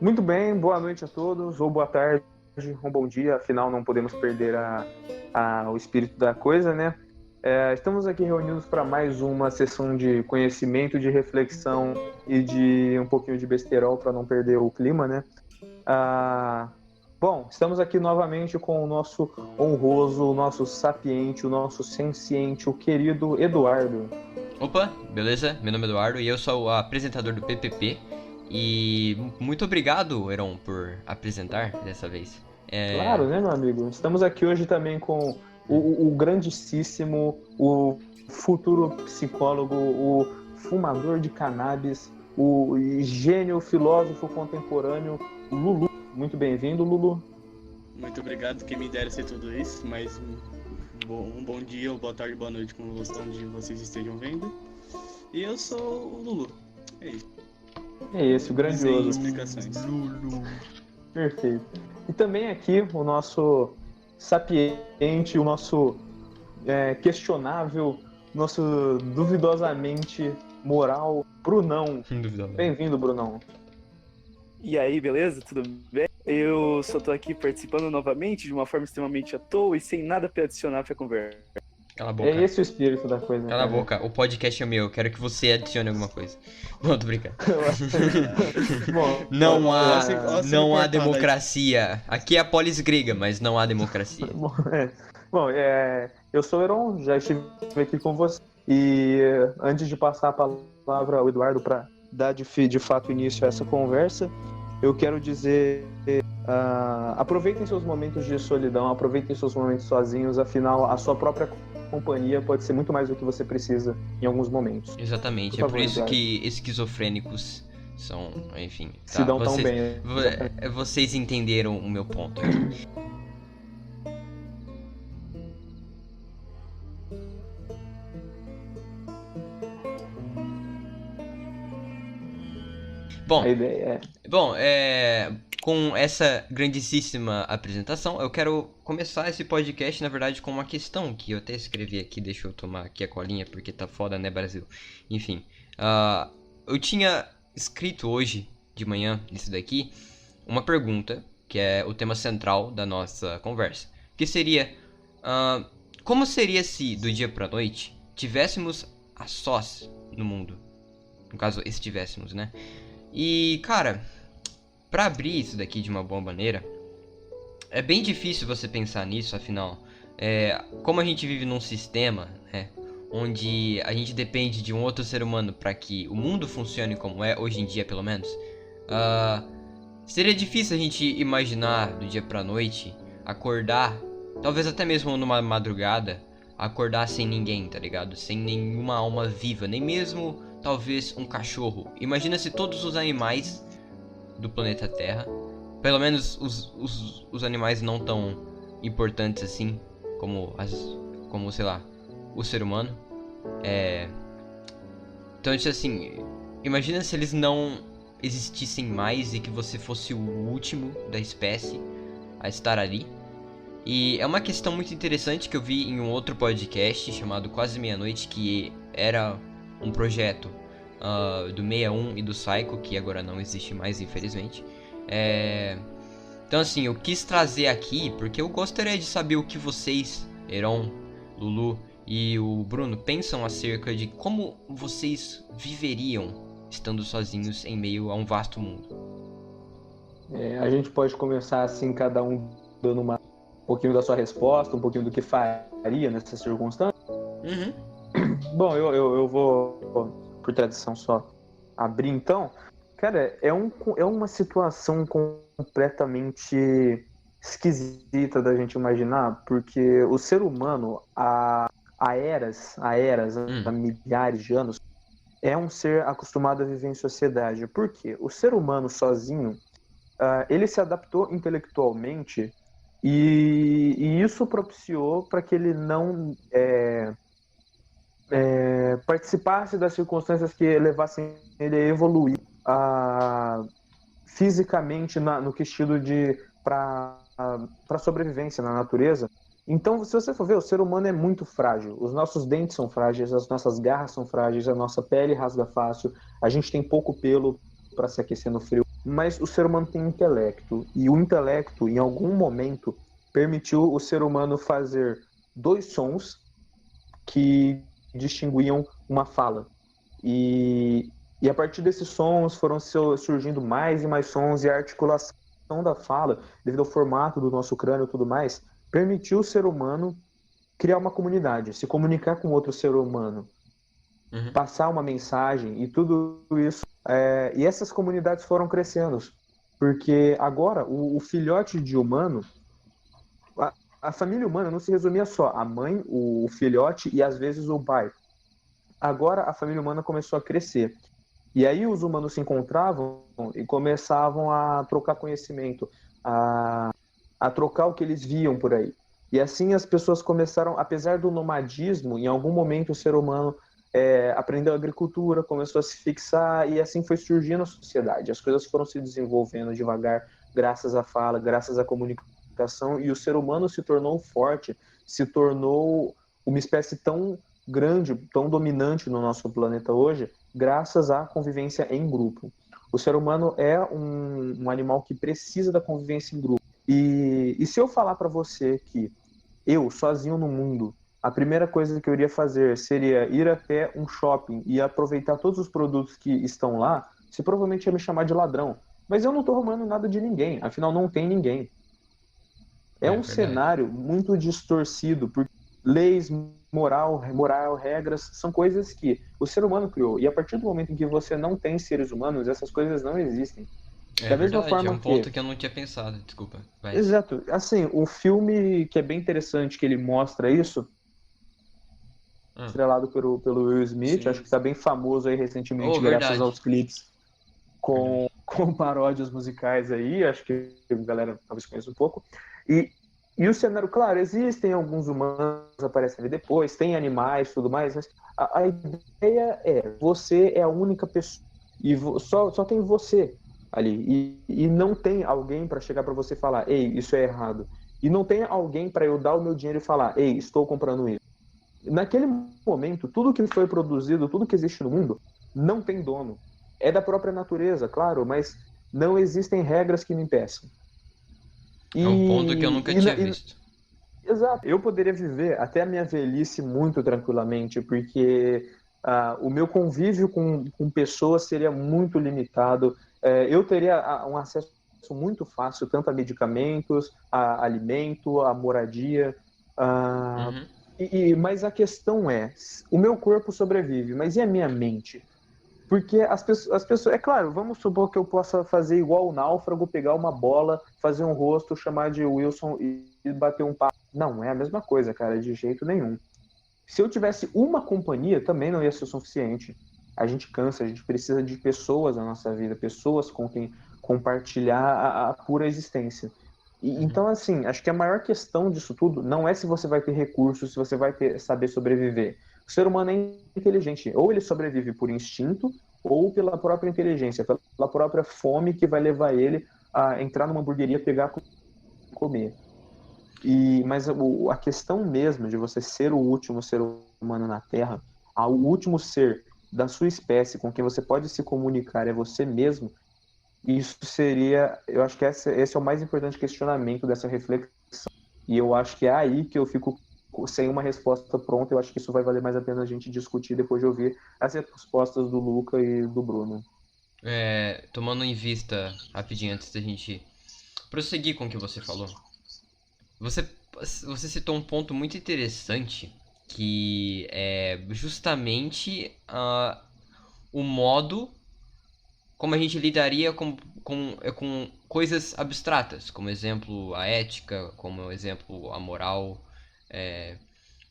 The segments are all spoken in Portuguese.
Muito bem, boa noite a todos, ou boa tarde, ou bom dia, afinal não podemos perder o espírito da coisa, né? Estamos aqui reunidos para mais uma sessão de conhecimento, de reflexão e de um pouquinho de besterol para não perder o clima, né? Bom, estamos aqui novamente com o nosso honroso, o nosso sapiente, o nosso senciente, o querido Eduardo. Opa, beleza? Meu nome é Eduardo e eu sou o apresentador do PPP. E muito obrigado, Heron, por apresentar dessa vez. Claro, né, meu amigo? Estamos aqui hoje também com o grandíssimo, o futuro psicólogo, o fumador de cannabis, o gênio filósofo contemporâneo, Lulu. Muito bem-vindo, Lulu. Muito obrigado, quem me dera ser tudo isso, mas um bom dia, ou boa tarde, boa noite, como onde vocês estejam vendo. E eu sou o Lulu, é isso. É esse, o grandioso. Sem explicações. Lulu. Perfeito. E também aqui o nosso sapiente, o nosso questionável, nosso duvidosamente moral, Brunão. Bem-vindo, Brunão. E aí, beleza? Tudo bem? Eu só tô aqui participando novamente de uma forma extremamente à toa e sem nada pra adicionar pra conversa. Cala a boca. É esse o espírito da coisa. Cala a boca, o podcast é meu, quero que você adicione alguma coisa. Bom, tô brincando. Bom, não há democracia. Aqui é a polis grega, mas não há democracia. Eu sou o Heron, já estive aqui com você. E antes de passar a palavra ao Eduardo para dar de fato início a essa conversa, eu quero dizer, aproveitem seus momentos de solidão, aproveitem seus momentos sozinhos, afinal a sua própria companhia pode ser muito mais do que você precisa em alguns momentos. Exatamente, por isso Eduardo. Que esquizofrênicos são, enfim... Se dão tão bem. Vocês entenderam o meu ponto aqui. Com essa grandíssima apresentação, eu quero começar esse podcast, na verdade, com uma questão que eu até escrevi aqui. Deixa eu tomar aqui a colinha, porque tá foda, né, Brasil? Enfim, eu tinha escrito hoje, de manhã, isso daqui, uma pergunta, que é o tema central da nossa conversa, que seria, como seria se, do dia pra noite, tivéssemos a sós no mundo? No caso, estivéssemos, né? E, cara, pra abrir isso daqui de uma boa maneira, é bem difícil você pensar nisso, afinal, como a gente vive num sistema, né, onde a gente depende de um outro ser humano para que o mundo funcione como é hoje em dia, pelo menos, seria difícil a gente imaginar do dia pra noite, acordar, talvez até mesmo numa madrugada, acordar sem ninguém, tá ligado? Sem nenhuma alma viva, nem mesmo... talvez um cachorro. Imagina se todos os animais do planeta Terra, pelo menos os animais não tão importantes assim, como sei lá, o ser humano. Então, assim, imagina se eles não existissem mais e que você fosse o último da espécie a estar ali. E é uma questão muito interessante que eu vi em um outro podcast chamado Quase Meia-Noite, que era um projeto do 61 e do Psycho, que agora não existe mais, infelizmente. Então, assim, eu quis trazer aqui porque eu gostaria de saber o que vocês, Heron, Lulu e o Bruno, pensam acerca de como vocês viveriam estando sozinhos em meio a um vasto mundo. A gente pode começar assim, cada um dando um pouquinho da sua resposta, um pouquinho do que faria nessa circunstância. Uhum. Bom, eu vou, por tradição, só abrir então. Cara, é uma situação completamente esquisita da gente imaginar, porque o ser humano, há eras, há milhares de anos, é um ser acostumado a viver em sociedade. Por quê? O ser humano sozinho, ele se adaptou intelectualmente e isso propiciou para que ele não participasse das circunstâncias que levassem ele a evoluir fisicamente no quesito para sobrevivência na natureza. Então, se você for ver, o ser humano é muito frágil. Os nossos dentes são frágeis, as nossas garras são frágeis, a nossa pele rasga fácil, a gente tem pouco pelo para se aquecer no frio. mas o ser humano tem intelecto, e o intelecto, em algum momento, permitiu o ser humano fazer dois sons que distinguiam uma fala. E a partir desses sons foram surgindo mais e mais sons, e a articulação da fala, devido ao formato do nosso crânio e tudo mais, permitiu o ser humano criar uma comunidade, se comunicar com outro ser humano, passar uma mensagem e tudo isso. E essas comunidades foram crescendo, porque agora o filhote de humano, a família humana não se resumia só a mãe, o filhote e às vezes o pai. Agora a família humana começou a crescer. E aí os humanos se encontravam e começavam a trocar conhecimento, a trocar o que eles viam por aí. E assim as pessoas começaram, apesar do nomadismo, em algum momento o ser humano aprendeu a agricultura, começou a se fixar e assim foi surgindo a sociedade. As coisas foram se desenvolvendo devagar, graças à fala, graças à comunicação, e o ser humano se tornou forte, se tornou uma espécie tão grande, tão dominante no nosso planeta hoje, graças à convivência em grupo. O ser humano é um animal que precisa da convivência em grupo. E se eu falar para você que eu, sozinho no mundo, a primeira coisa que eu iria fazer seria ir até um shopping e aproveitar todos os produtos que estão lá, você provavelmente ia me chamar de ladrão. Mas eu não estou roubando nada de ninguém, afinal não tem ninguém. É um verdade. cenário muito distorcido, porque leis, moral, regras, são coisas que o ser humano criou. E a partir do momento em que você não tem seres humanos, essas coisas não existem. Da mesma Verdade, forma é um ponto que eu não tinha pensado, desculpa. Vai. Exato. Assim, o filme que é bem interessante que ele mostra isso, estrelado pelo Will Smith, Sim. acho que está bem famoso aí recentemente, Oh, graças verdade. aos clipes com paródias musicais aí, acho que a galera talvez conheça um pouco. E o cenário, claro, existem alguns humanos aparecem ali depois, tem animais e tudo mais, mas a ideia você é a única pessoa, e só tem você ali, e não tem alguém para chegar para você e falar, ei, isso é errado. E não tem alguém para eu dar o meu dinheiro e falar, ei, estou comprando isso. Naquele momento, tudo que foi produzido, tudo que existe no mundo, não tem dono. É da própria natureza, claro, mas não existem regras que me impeçam. É um ponto que eu nunca tinha visto. Exato. Eu poderia viver até a minha velhice muito tranquilamente, porque o meu convívio com pessoas seria muito limitado. Eu teria um acesso muito fácil, tanto a medicamentos, a alimento, a moradia. Mas a questão é, o meu corpo sobrevive, mas e a minha mente? Porque as pessoas, é claro, vamos supor que eu possa fazer igual o náufrago, pegar uma bola, fazer um rosto, chamar de Wilson e bater um papo. Não, é a mesma coisa, cara, de jeito nenhum. Se eu tivesse uma companhia, também não ia ser o suficiente. A gente cansa, a gente precisa de pessoas na nossa vida, pessoas com quem compartilhar a pura existência. Então, assim, acho que a maior questão disso tudo não é se você vai ter recursos, se você vai saber sobreviver. O ser humano é inteligente. Ou ele sobrevive por instinto, ou pela própria inteligência, pela própria fome que vai levar ele a entrar numa hamburgueria, pegar e comer. Mas a questão mesmo de você ser o último ser humano na Terra, o último ser da sua espécie com quem você pode se comunicar é você mesmo, isso seria, eu acho que esse é o mais importante questionamento dessa reflexão. E eu acho que é aí que eu fico sem uma resposta pronta. Eu acho que isso vai valer mais a pena a gente discutir depois de ouvir as respostas do Luca e do Bruno. Tomando em vista, rapidinho, antes da gente prosseguir com o que você falou, você citou um ponto muito interessante, que é justamente o modo como a gente lidaria com coisas abstratas, como exemplo a ética, como exemplo a moral,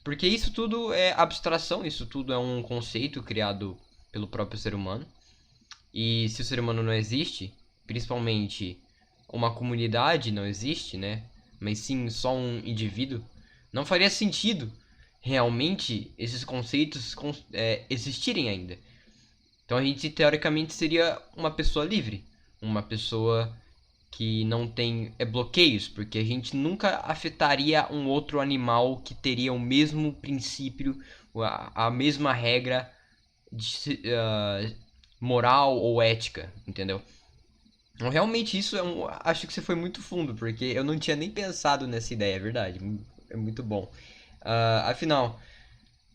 porque isso tudo é abstração, isso tudo é um conceito criado pelo próprio ser humano, e se o ser humano não existe, principalmente uma comunidade não existe, né, mas sim só um indivíduo, não faria sentido realmente esses conceitos existirem ainda. Então a gente teoricamente seria uma pessoa livre, uma pessoa que não tem bloqueios, porque a gente nunca afetaria um outro animal que teria o mesmo princípio, a mesma regra de, moral ou ética, entendeu? Realmente isso acho que você foi muito fundo, porque eu não tinha nem pensado nessa ideia, é verdade. É muito bom. Afinal,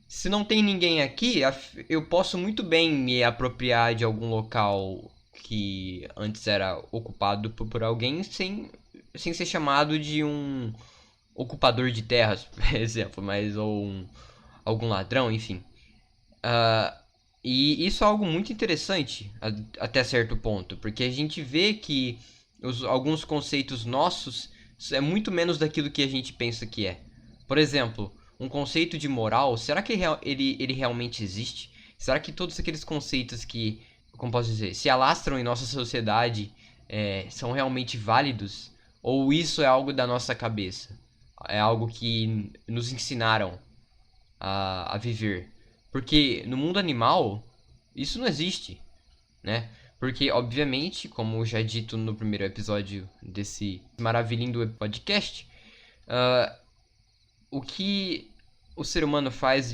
se não tem ninguém aqui, eu posso muito bem me apropriar de algum local que antes era ocupado por alguém sem ser chamado de um ocupador de terras, por exemplo, ou algum ladrão, enfim. Ah, e isso é algo muito interessante até certo ponto, porque a gente vê que alguns conceitos nossos é muito menos daquilo que a gente pensa que é. Por exemplo, um conceito de moral, será que ele realmente existe? Será que todos aqueles conceitos que, como posso dizer, se alastram em nossa sociedade são realmente válidos? Ou isso é algo da nossa cabeça? É algo que nos ensinaram a viver? Porque no mundo animal, isso não existe, né? Porque, obviamente, como já dito no primeiro episódio desse maravilhindo podcast, o que o ser humano faz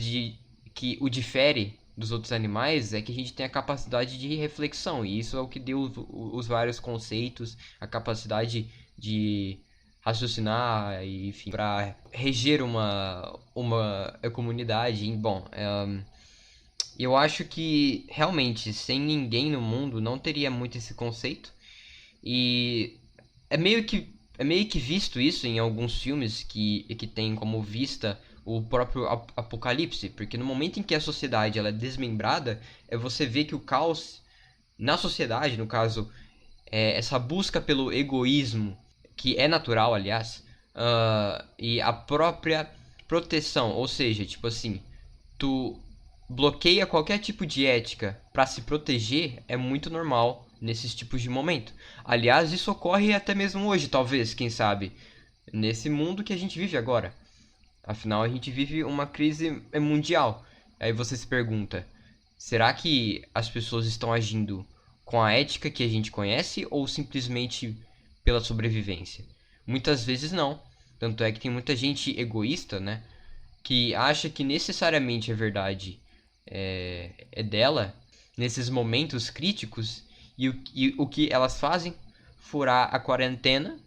que o difere dos outros animais é que a gente tem a capacidade de reflexão, e isso é o que deu os vários conceitos, a capacidade de raciocinar, e, enfim, para reger uma comunidade. E, bom, eu acho que realmente sem ninguém no mundo não teria muito esse conceito. E é meio que visto isso em alguns filmes que tem como vista o próprio apocalipse, porque no momento em que a sociedade ela é desmembrada, você vê que o caos na sociedade, no caso, essa busca pelo egoísmo, que é natural, aliás, e a própria proteção, ou seja, tipo assim, tu bloqueia qualquer tipo de ética para se proteger é muito normal nesses tipos de momento. Aliás, isso ocorre até mesmo hoje, talvez, quem sabe, nesse mundo que a gente vive agora. Afinal, a gente vive uma crise mundial. Aí você se pergunta: será que as pessoas estão agindo com a ética que a gente conhece ou simplesmente pela sobrevivência? Muitas vezes não. Tanto é que tem muita gente egoísta, né? Que acha que necessariamente a verdade é dela nesses momentos críticos e o que elas fazem? Furar a quarentena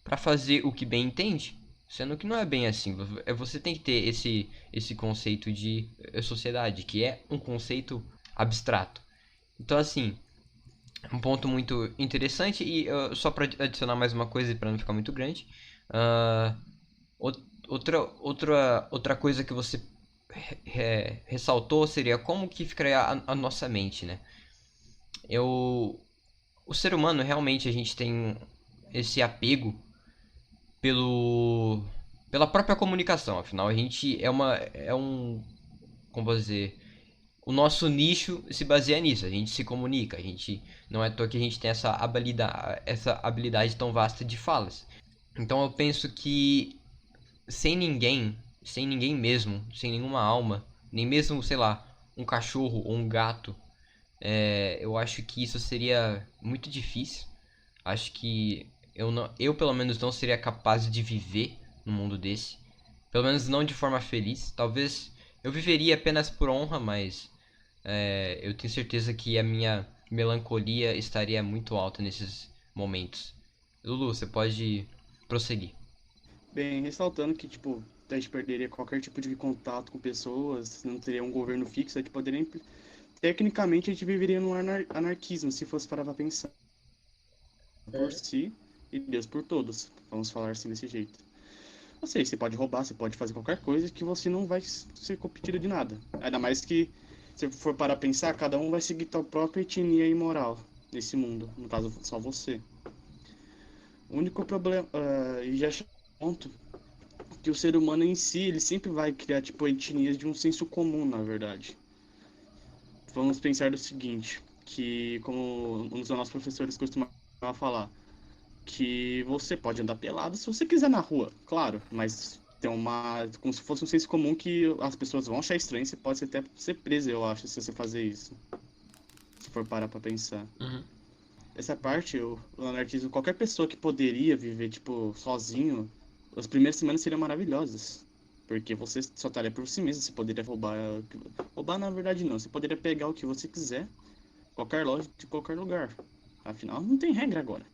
para fazer o que bem entende. Sendo que não é bem assim. Você tem que ter esse conceito de sociedade, que é um conceito abstrato. Então, assim, um ponto muito interessante. E só para adicionar mais uma coisa para não ficar muito grande. Uh, outra coisa que você ressaltou seria como que ficaria a nossa mente, né? O ser humano realmente a gente tem esse apego pelo pela própria comunicação. Afinal, a gente como vou dizer, o nosso nicho se baseia nisso. A gente se comunica. A gente não é à toa que a gente tem essa habilidade tão vasta de falas. Então eu penso que sem ninguém mesmo, sem nenhuma alma, nem mesmo, sei lá, um cachorro ou um gato, eu acho que isso seria muito difícil. Acho que eu pelo menos não seria capaz de viver num mundo desse. Pelo menos não de forma feliz. Talvez eu viveria apenas por honra, mas eu tenho certeza que a minha melancolia estaria muito alta nesses momentos. Lulu, você pode prosseguir. Bem, ressaltando que, tipo, a gente perderia qualquer tipo de contato com pessoas, não teria um governo fixo, a gente poderia... Tecnicamente, a gente viveria num anarquismo, se fosse parar pra pensar. Por si e Deus por todos. Vamos falar assim desse jeito. Ou seja, você pode roubar, você pode fazer qualquer coisa que você não vai ser competido de nada. Ainda mais que, se for parar pra pensar, cada um vai seguir sua própria etnia e moral nesse mundo. No caso, só você. O único problema... e já chega um ponto que o ser humano em si, ele sempre vai criar, tipo, etnias de um senso comum, na verdade. Vamos pensar do seguinte, que como um dos nossos professores costuma falar, que você pode andar pelado se você quiser na rua, claro, mas tem como se fosse um senso comum que as pessoas vão achar estranho, você pode até ser preso, eu acho, se você fazer isso. Se for parar pra pensar. Uhum. Essa parte, o anarquismo, qualquer pessoa que poderia viver, tipo, sozinho, as primeiras semanas seriam maravilhosas. Porque você só estaria por si mesmo, você poderia roubar... Roubar, na verdade, não. Você poderia pegar o que você quiser, qualquer loja, de qualquer lugar. Afinal, não tem regra agora.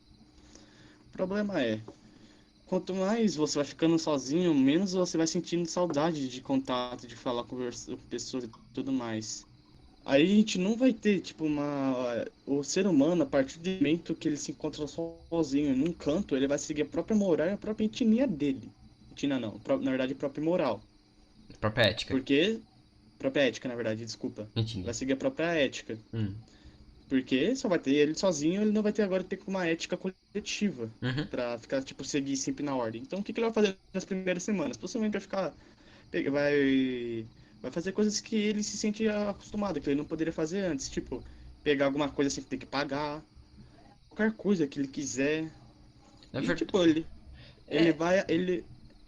O problema é, quanto mais você vai ficando sozinho, menos você vai sentindo saudade de contato, de falar com pessoas e tudo mais. Aí a gente não vai ter, tipo, o ser humano, a partir do momento que ele se encontra sozinho num canto, ele vai seguir a própria moral e a própria etnia dele. Etnia não, na verdade, a própria moral. Própria ética. Porque... Própria ética, na verdade, desculpa. Entendi. Vai seguir a própria ética. Hum. Porque só vai ter ele sozinho, ele não vai ter agora ter uma ética coletiva. Uhum. Pra ficar, tipo, seguir sempre na ordem. Então, o que ele vai fazer nas primeiras semanas? Possivelmente vai ficar... Vai fazer coisas que ele se sente acostumado, que ele não poderia fazer antes. Tipo, pegar alguma coisa sem ter que pagar. Qualquer coisa que ele quiser. Na E, verdade... tipo, ele vai...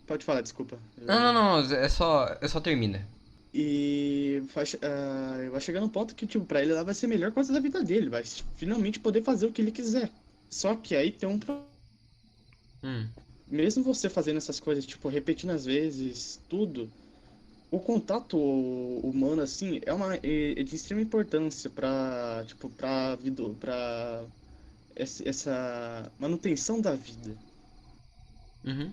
Pode falar, desculpa. Não, é só termina. E vai chegar num ponto que, tipo, pra ele lá vai ser a melhor coisa da vida dele. Vai finalmente poder fazer o que ele quiser. Só que aí tem um problema. Mesmo você fazendo essas coisas, tipo, repetindo às vezes, tudo, o contato humano, assim, é de extrema importância pra, tipo, pra vida, pra essa manutenção da vida. Uhum.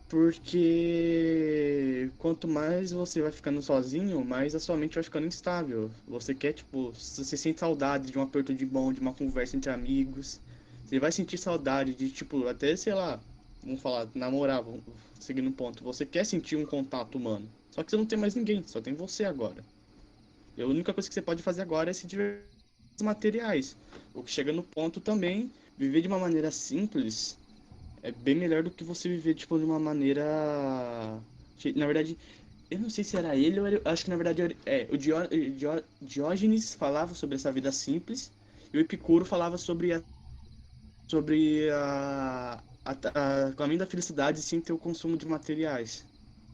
Porque quanto mais você vai ficando sozinho, mais a sua mente vai ficando instável. Você quer, tipo, você sente saudade de um aperto de mão, de uma conversa entre amigos. Você vai sentir saudade de, tipo, até, sei lá, vamos falar, namorar, vamos seguir no ponto. Você quer sentir um contato humano. Só que você não tem mais ninguém, só tem você agora. E a única coisa que você pode fazer agora é se divertir com os materiais. O que chega no ponto também, viver de uma maneira simples é bem melhor do que você viver, tipo, de uma maneira... Na verdade, eu não sei se era ele ou acho que na verdade o Diógenes falava sobre essa vida simples e o Epicuro falava sobre o caminho da felicidade sem ter o consumo de materiais.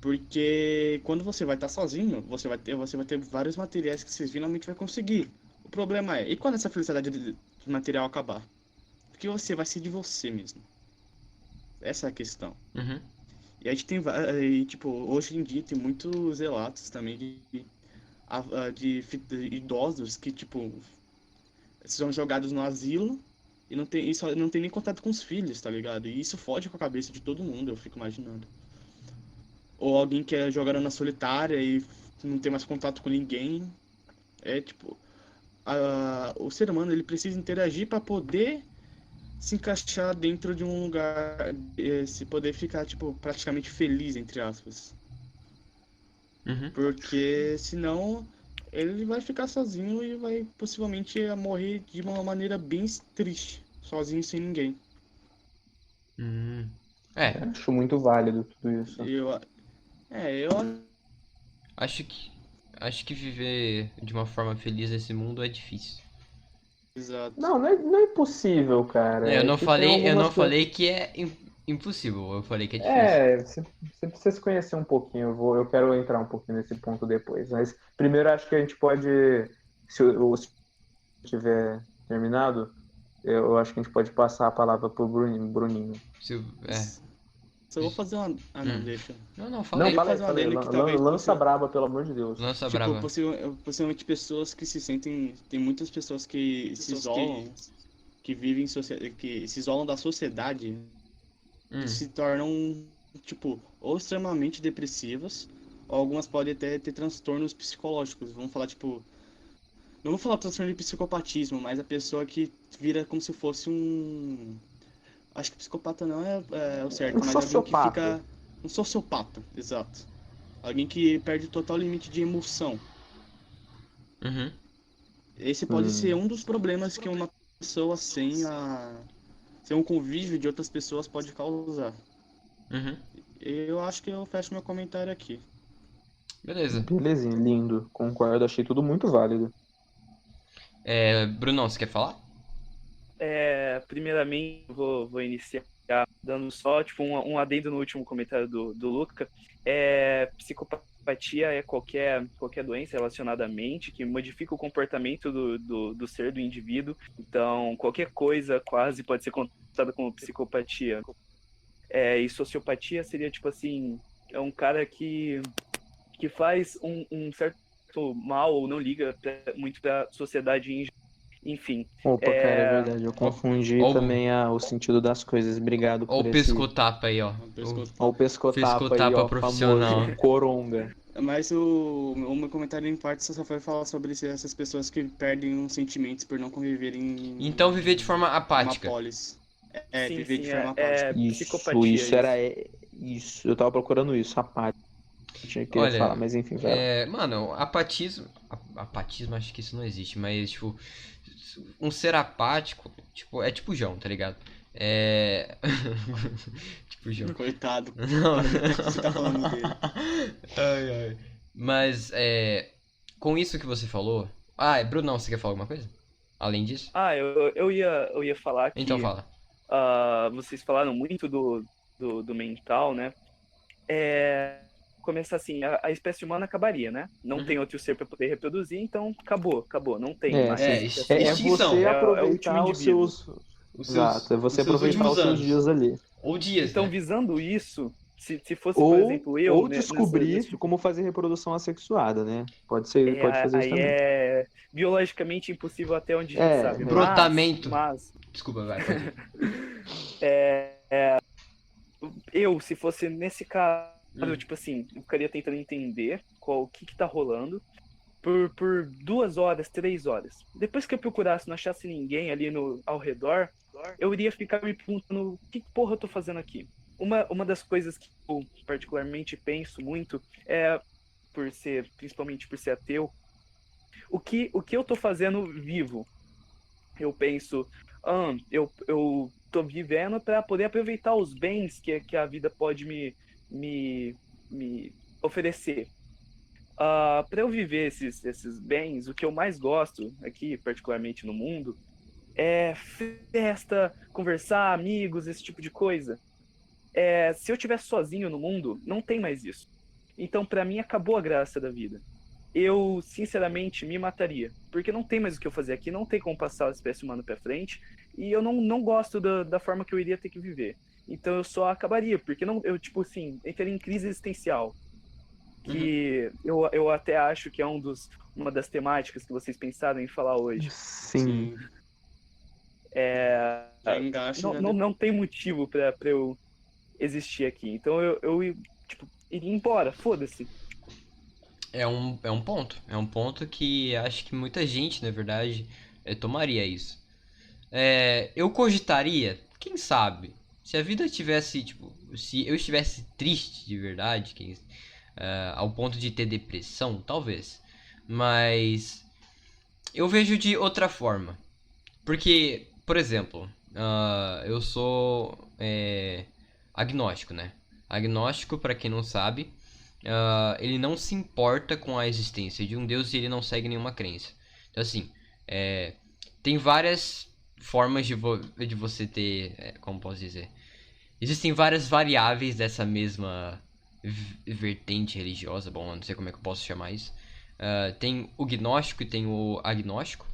Porque quando você vai estar sozinho, você vai ter vários materiais que você finalmente vai conseguir. O problema é, e quando essa felicidade de material acabar? Porque você vai ser de você mesmo. Essa é a questão. Uhum. E a gente tem, tipo, hoje em dia tem muitos relatos também de idosos que, tipo, são jogados no asilo e não tem nem contato com os filhos, tá ligado? E isso fode com a cabeça de todo mundo, eu fico imaginando. Ou alguém que é jogado na solitária e não tem mais contato com ninguém. É, tipo, o ser humano, ele precisa interagir para poder se encaixar dentro de um lugar, se poder ficar, tipo, praticamente feliz, entre aspas. Uhum. Porque senão ele vai ficar sozinho e vai possivelmente morrer de uma maneira bem triste, sozinho sem ninguém. É, Acho muito válido tudo isso. Eu acho que viver de uma forma feliz nesse mundo é difícil. exato. Não é impossível, cara. Eu É não que tem falei, eu algumas não falei que é impossível, eu falei que é difícil. você precisa se conhecer um pouquinho. Eu quero entrar um pouquinho nesse ponto depois. Mas primeiro acho que a gente pode, se tiver terminado, eu acho que a gente pode passar a palavra pro Bruninho. Só vou fazer uma... Ah, não, deixa. Não, fala Não, aí. fala aí, fazer uma adendo que talvez lança braba, pelo amor de Deus. Lança tipo, brava. possivelmente pessoas que se sentem... Tem muitas pessoas que se isolam, que vivem que se isolam da sociedade e se tornam, tipo, ou extremamente depressivas, ou algumas podem até ter transtornos psicológicos. Vamos falar, tipo... Não vou falar transtorno de psicopatismo, mas a pessoa que vira como se fosse um... Acho que psicopata não é o certo, Um mas alguém que sociopata. fica... Um sociopata, exato. Alguém que perde total limite de emoção. Uhum. Esse pode ser um dos problemas que uma pessoa sem um convívio de outras pessoas pode causar. Uhum. Eu acho que eu fecho meu comentário aqui. Beleza. Belezinha, lindo. Concordo, achei tudo muito válido. Brunão, você quer falar? Primeiramente, vou iniciar dando só tipo, um adendo no último comentário do Luca. Psicopatia é qualquer doença relacionada à mente que modifica o comportamento do ser, do indivíduo. Então, qualquer coisa quase pode ser contada como psicopatia. E sociopatia seria, tipo assim, é um cara que faz um certo mal ou não liga muito para a sociedade em geral. Enfim, Opa, cara, é verdade. Eu confundi Ó, também o sentido das coisas. Obrigado ó o por esse. pescotapa aí, ó. Uma pessoa- Ó, o pescotapa aí, Pescotapa ó, profissional. famoso. Coronga. Mas o meu comentário em parte só foi falar sobre essas pessoas que perdem os sentimentos por não conviverem Então viver de forma uma apática. polis. sim, Viver de sim, forma apática. psicopatia. Isso era. Isso, eu tava procurando isso, a parte. Eu tinha que Olha, falar, mas enfim, vai lá. mano, apatismo. Apatismo, acho que isso não existe, mas, tipo, um ser apático, tipo, é tipo João, tá ligado? É. Tipo João. Coitado. Não. Você tá falando dele. Ai, ai. Mas, com isso que você falou. Brunão, você quer falar alguma coisa? Além disso? Eu ia falar que Então fala. vocês falaram muito do mental, né? Começar assim, a espécie humana acabaria, né? Não tem outro ser para poder reproduzir, então acabou, não tem mais. Extinção. Você É o último aproveitar os indivíduo. seus. Os Exato, é você os seus aproveitar últimos os seus anos. dias ali. Ou dias, Então, né? visando isso, se fosse, por exemplo, eu, Ou né, descobrir nesse- como fazer reprodução assexuada, né? Pode ser, pode fazer isso aí também. é biologicamente impossível até onde a gente sabe. Brotamento. Mas Desculpa, vai, pode ir. eu, se fosse nesse caso, Hum. tipo assim, eu ficaria tentando entender o que tá rolando por 2 horas, 3 horas. Depois que eu procurasse, não achasse ninguém ali ao redor, eu iria ficar me perguntando o que porra eu tô fazendo aqui. Uma das coisas que eu particularmente penso muito é, principalmente por ser ateu, o que eu tô fazendo vivo? Eu penso, eu tô vivendo para poder aproveitar os bens que a vida pode me oferecer. Para eu viver esses bens, o que eu mais gosto aqui, particularmente no mundo, é festa, conversar, amigos, esse tipo de coisa. Se eu estiver sozinho no mundo, não tem mais isso. Então, para mim, acabou a graça da vida. Eu, sinceramente, me mataria. Porque não tem mais o que eu fazer aqui, não tem como passar a espécie humana para frente, e eu não gosto da forma que eu iria ter que viver. Então eu só acabaria, porque eu, tipo assim, entraria em crise existencial. Que eu até acho que é uma das temáticas que vocês pensaram em falar hoje. Sim. Já engaixo, já Não tem motivo para eu existir aqui. Então eu tipo, iria embora, foda-se. É um ponto. É um ponto que acho que muita gente, na verdade, tomaria isso. Eu cogitaria, quem sabe, se a vida tivesse, tipo, se eu estivesse triste de verdade, ao ponto de ter depressão, talvez. Mas eu vejo de outra forma. Porque, por exemplo, eu sou agnóstico, né? Agnóstico, pra quem não sabe, ele não se importa com a existência de um Deus e ele não segue nenhuma crença. Então, assim, tem várias formas de você ter, como posso dizer? Existem várias variáveis dessa mesma vertente religiosa, bom, eu não sei como é que eu posso chamar isso. Tem o gnóstico e tem o agnóstico.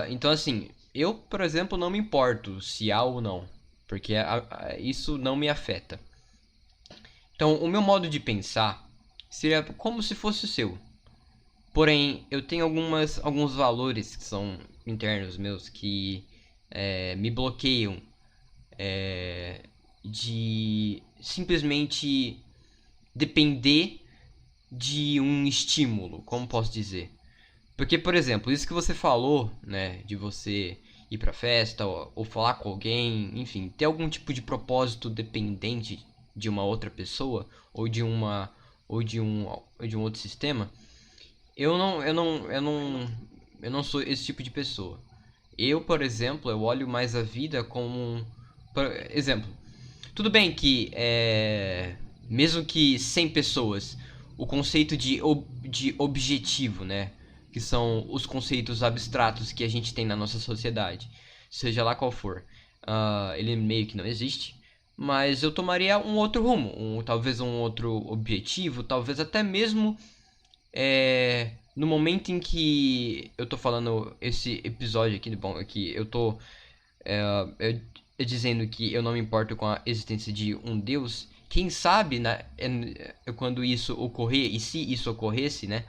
Então, assim, eu, por exemplo, não me importo se há ou não, porque isso não me afeta. Então, o meu modo de pensar seria como se fosse o seu. Porém, eu tenho alguns valores que são internos meus que me bloqueiam de simplesmente depender de um estímulo, como posso dizer? Porque, por exemplo, isso que você falou, né, de você ir pra festa ou falar com alguém, enfim, ter algum tipo de propósito dependente de uma outra pessoa ou de um outro sistema, eu não sou esse tipo de pessoa. Eu, por exemplo, eu olho mais a vida como por exemplo, tudo bem que mesmo que 100 pessoas, o conceito de objetivo, né? Que são os conceitos abstratos que a gente tem na nossa sociedade, seja lá qual for, ele meio que não existe. Mas eu tomaria um outro rumo, talvez um outro objetivo, talvez até mesmo no momento em que eu tô falando esse episódio aqui, bom, aqui eu tô dizendo que eu não me importo com a existência de um Deus. Quem sabe, né, quando isso ocorrer, e se isso ocorresse, né,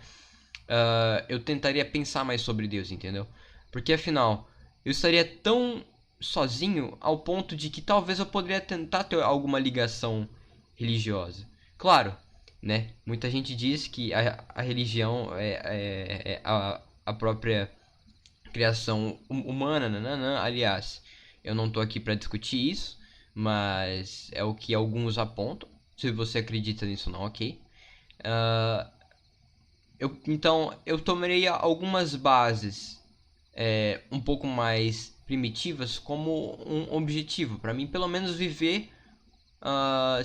eu tentaria pensar mais sobre Deus, entendeu? Porque afinal, eu estaria tão sozinho ao ponto de que talvez eu poderia tentar ter alguma ligação religiosa. Claro, né? Muita gente diz que a religião é a própria criação humana, nananã. Aliás, eu não tô aqui para discutir isso, mas é o que alguns apontam. Se você acredita nisso ou não, ok. Ah, então, eu tomarei algumas bases um pouco mais primitivas como um objetivo. Para mim, pelo menos, viver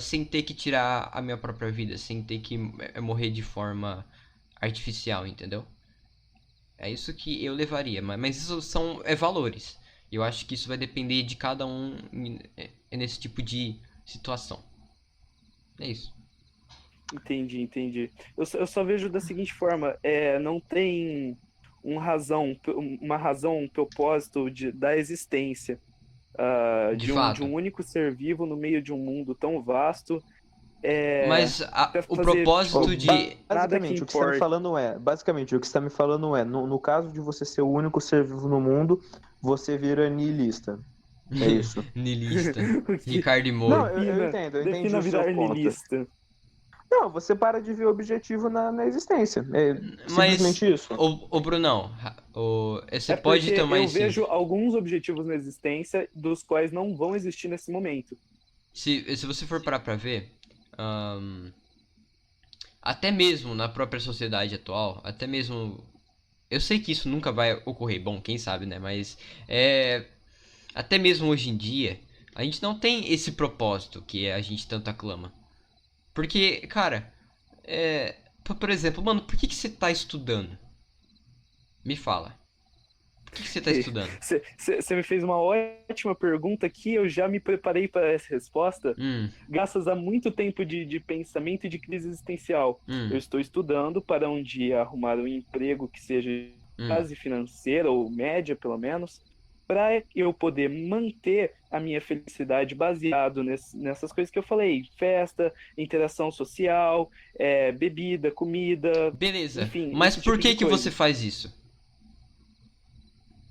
sem ter que tirar a minha própria vida, sem ter que morrer de forma artificial, entendeu? É isso que eu levaria, mas isso são valores. Eu acho que isso vai depender de cada um nesse tipo de situação. É isso. Entendi. Eu só vejo da seguinte forma, não tem uma razão, um propósito da existência De de fato. um único ser vivo no meio de um mundo tão vasto, Mas pra o fazer, tipo, propósito de. nada que Basicamente, o que você está me importe. falando no caso de você ser o único ser vivo no mundo, você vira niilista. É isso. Niilista. O que Ricardo e Não, Moro. eu entendi defina o seu virar ponto. niilista. Não, você para de ver objetivo na existência. É Mas, simplesmente isso. o Brunão, você É pode ter porque eu mais vejo simples. alguns objetivos na existência dos quais não vão existir nesse momento. Se você for parar pra ver, ahn, até mesmo na própria sociedade atual, até mesmo. Eu sei que isso nunca vai ocorrer, bom, quem sabe, né? Mas até mesmo hoje em dia, a gente não tem esse propósito que a gente tanto aclama. Porque, cara, por exemplo, mano, por que você tá estudando? Me fala. Por que você tá estudando? Você me fez uma ótima pergunta que eu já me preparei para essa resposta, Hum, graças a muito tempo de pensamento e de crise existencial. Eu hum, estou estudando para um dia arrumar um emprego que seja hum. quase financeira, ou média pelo menos, para eu poder manter a minha felicidade baseado nessas coisas que eu falei: festa, interação social, bebida, comida, Beleza. enfim, Mas esse por tipo de que você coisa. faz isso?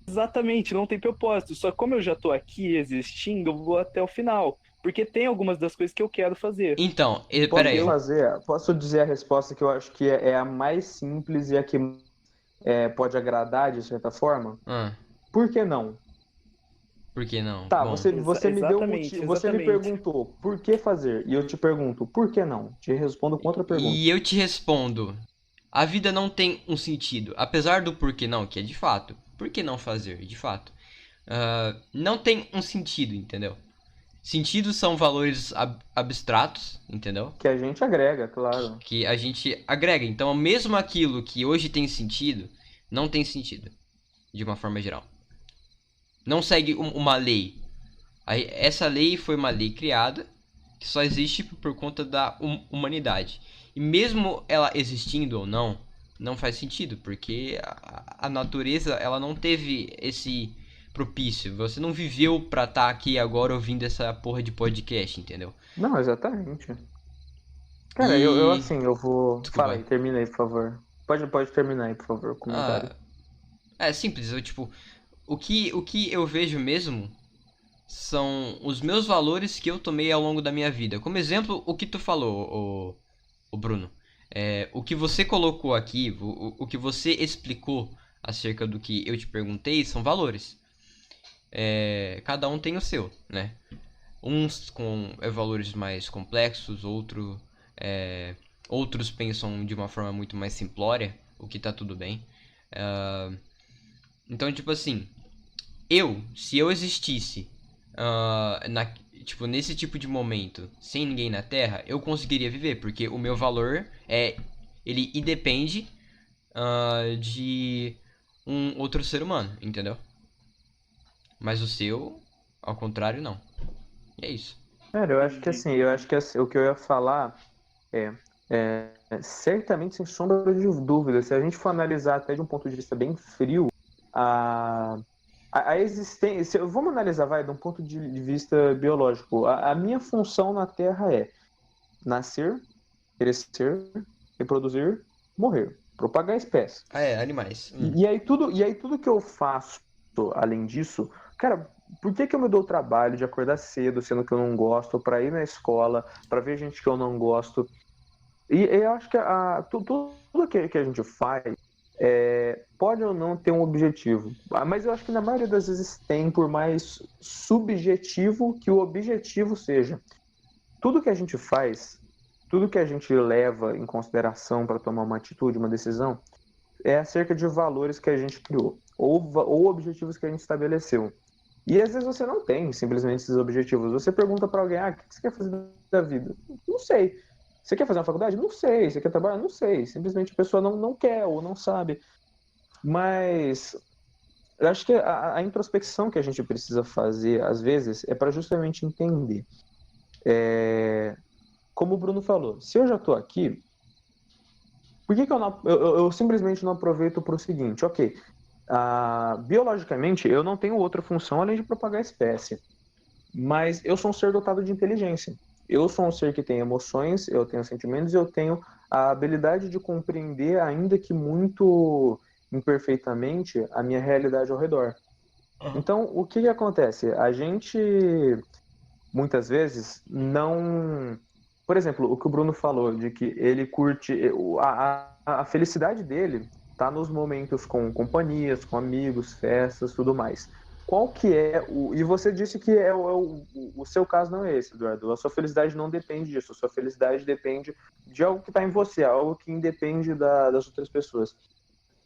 Exatamente, não tem propósito. Só como eu já tô aqui existindo, eu vou até o final. Porque tem algumas das coisas que eu quero fazer. Então, Posso peraí. Entendeu? fazer, posso dizer a resposta que eu acho que é a mais simples e a que pode agradar de certa forma? Ah, Por que não? por que não? Tá, Bom, você me deu um Exatamente, motivo, você me exatamente. perguntou por que fazer, e eu te pergunto por que não? Te respondo com outra pergunta. e eu te respondo. A vida não tem um sentido. Apesar do porquê não, que é de fato. Por que não fazer, de fato? Não tem um sentido, entendeu? Sentidos são valores abstratos, entendeu? Que a gente agrega, claro. Que a gente agrega. Então, mesmo aquilo que hoje tem sentido, não tem sentido, de uma forma geral. Não segue uma lei. Essa lei foi uma lei criada que só existe por conta da humanidade. E mesmo ela existindo ou não, não faz sentido, porque a natureza ela não teve esse propício. Você não viveu pra estar aqui agora ouvindo essa porra de podcast, entendeu? Não, exatamente. Cara, eu E. assim, eu vou. Fala Desculpa. aí, termina aí, por favor. Pode terminar aí, por favor, o comentário. Ah, é simples, tipo, o que eu vejo mesmo são os meus valores que eu tomei ao longo da minha vida. Como exemplo, o que tu falou, o Bruno. O que você colocou aqui, o que você explicou acerca do que eu te perguntei são valores. Cada um tem o seu, né? Uns com valores mais complexos, outros pensam de uma forma muito mais simplória, o que tá tudo bem. Então, tipo assim, se eu existisse ah, na, nesse tipo de momento, sem ninguém na Terra, eu conseguiria viver, porque o meu valor ele independe de um outro ser humano, entendeu? Mas o seu, ao contrário, não. E é isso. Cara, eu acho que Entendi, assim, eu entendi. acho que assim, o que eu ia falar certamente, sem sombra de dúvida, se a gente for analisar até de um ponto de vista bem frio, a, a existência. Vamos analisar, vai, de um ponto de vista biológico. A minha função na Terra é nascer, crescer, reproduzir, morrer, propagar a espécie. Animais. E aí tudo que eu faço além disso, cara, por que que eu me dou o trabalho de acordar cedo, sendo que eu não gosto, para ir na escola, para ver gente que eu não gosto? E eu acho que tudo que a gente faz pode ou não ter um objetivo, mas eu acho que na maioria das vezes tem, por mais subjetivo que o objetivo seja. Tudo que a gente faz, tudo que a gente leva em consideração para tomar uma atitude, uma decisão, é acerca de valores que a gente criou, ou objetivos que a gente estabeleceu. E às vezes você não tem simplesmente esses objetivos. Você pergunta para alguém, o que você quer fazer da vida? Não sei. Você quer fazer uma faculdade? Não sei. Você quer trabalhar? Não sei. Simplesmente a pessoa não quer ou não sabe. Mas eu acho que a introspecção que a gente precisa fazer, às vezes, é para justamente entender. Como o Bruno falou, se eu já estou aqui, por que eu simplesmente não aproveito para o seguinte? Ok, biologicamente eu não tenho outra função além de propagar a espécie, mas eu sou um ser dotado de inteligência. Eu sou um ser que tem emoções, eu tenho sentimentos, eu tenho a habilidade de compreender, ainda que muito imperfeitamente, a minha realidade ao redor. Então, o que acontece? A gente, muitas vezes, não... Por exemplo, o que o Bruno falou, de que ele curte... A felicidade dele está nos momentos com companhias, com amigos, festas, tudo mais. Qual que é o... E você disse que o seu caso não é esse, Eduardo. A sua felicidade não depende disso. A sua felicidade depende de algo que está em você, algo que independe das outras pessoas.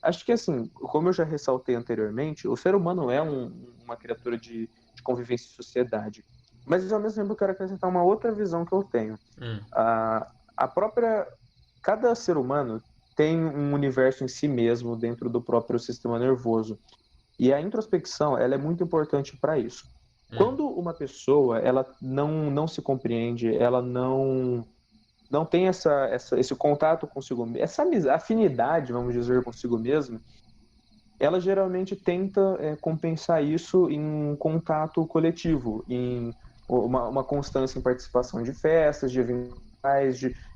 Acho que, assim, como eu já ressaltei anteriormente, o ser humano é uma criatura de convivência em sociedade. Mas, ao mesmo tempo, eu quero acrescentar uma outra visão que eu tenho. Cada ser humano tem um universo em si mesmo dentro do próprio sistema nervoso. E a introspecção, ela é muito importante para isso. Quando uma pessoa ela não se compreende, ela não tem esse contato consigo mesmo, essa afinidade, vamos dizer, consigo mesmo, ela geralmente tenta compensar isso em um contato coletivo, em uma constância em participação de festas, de eventos,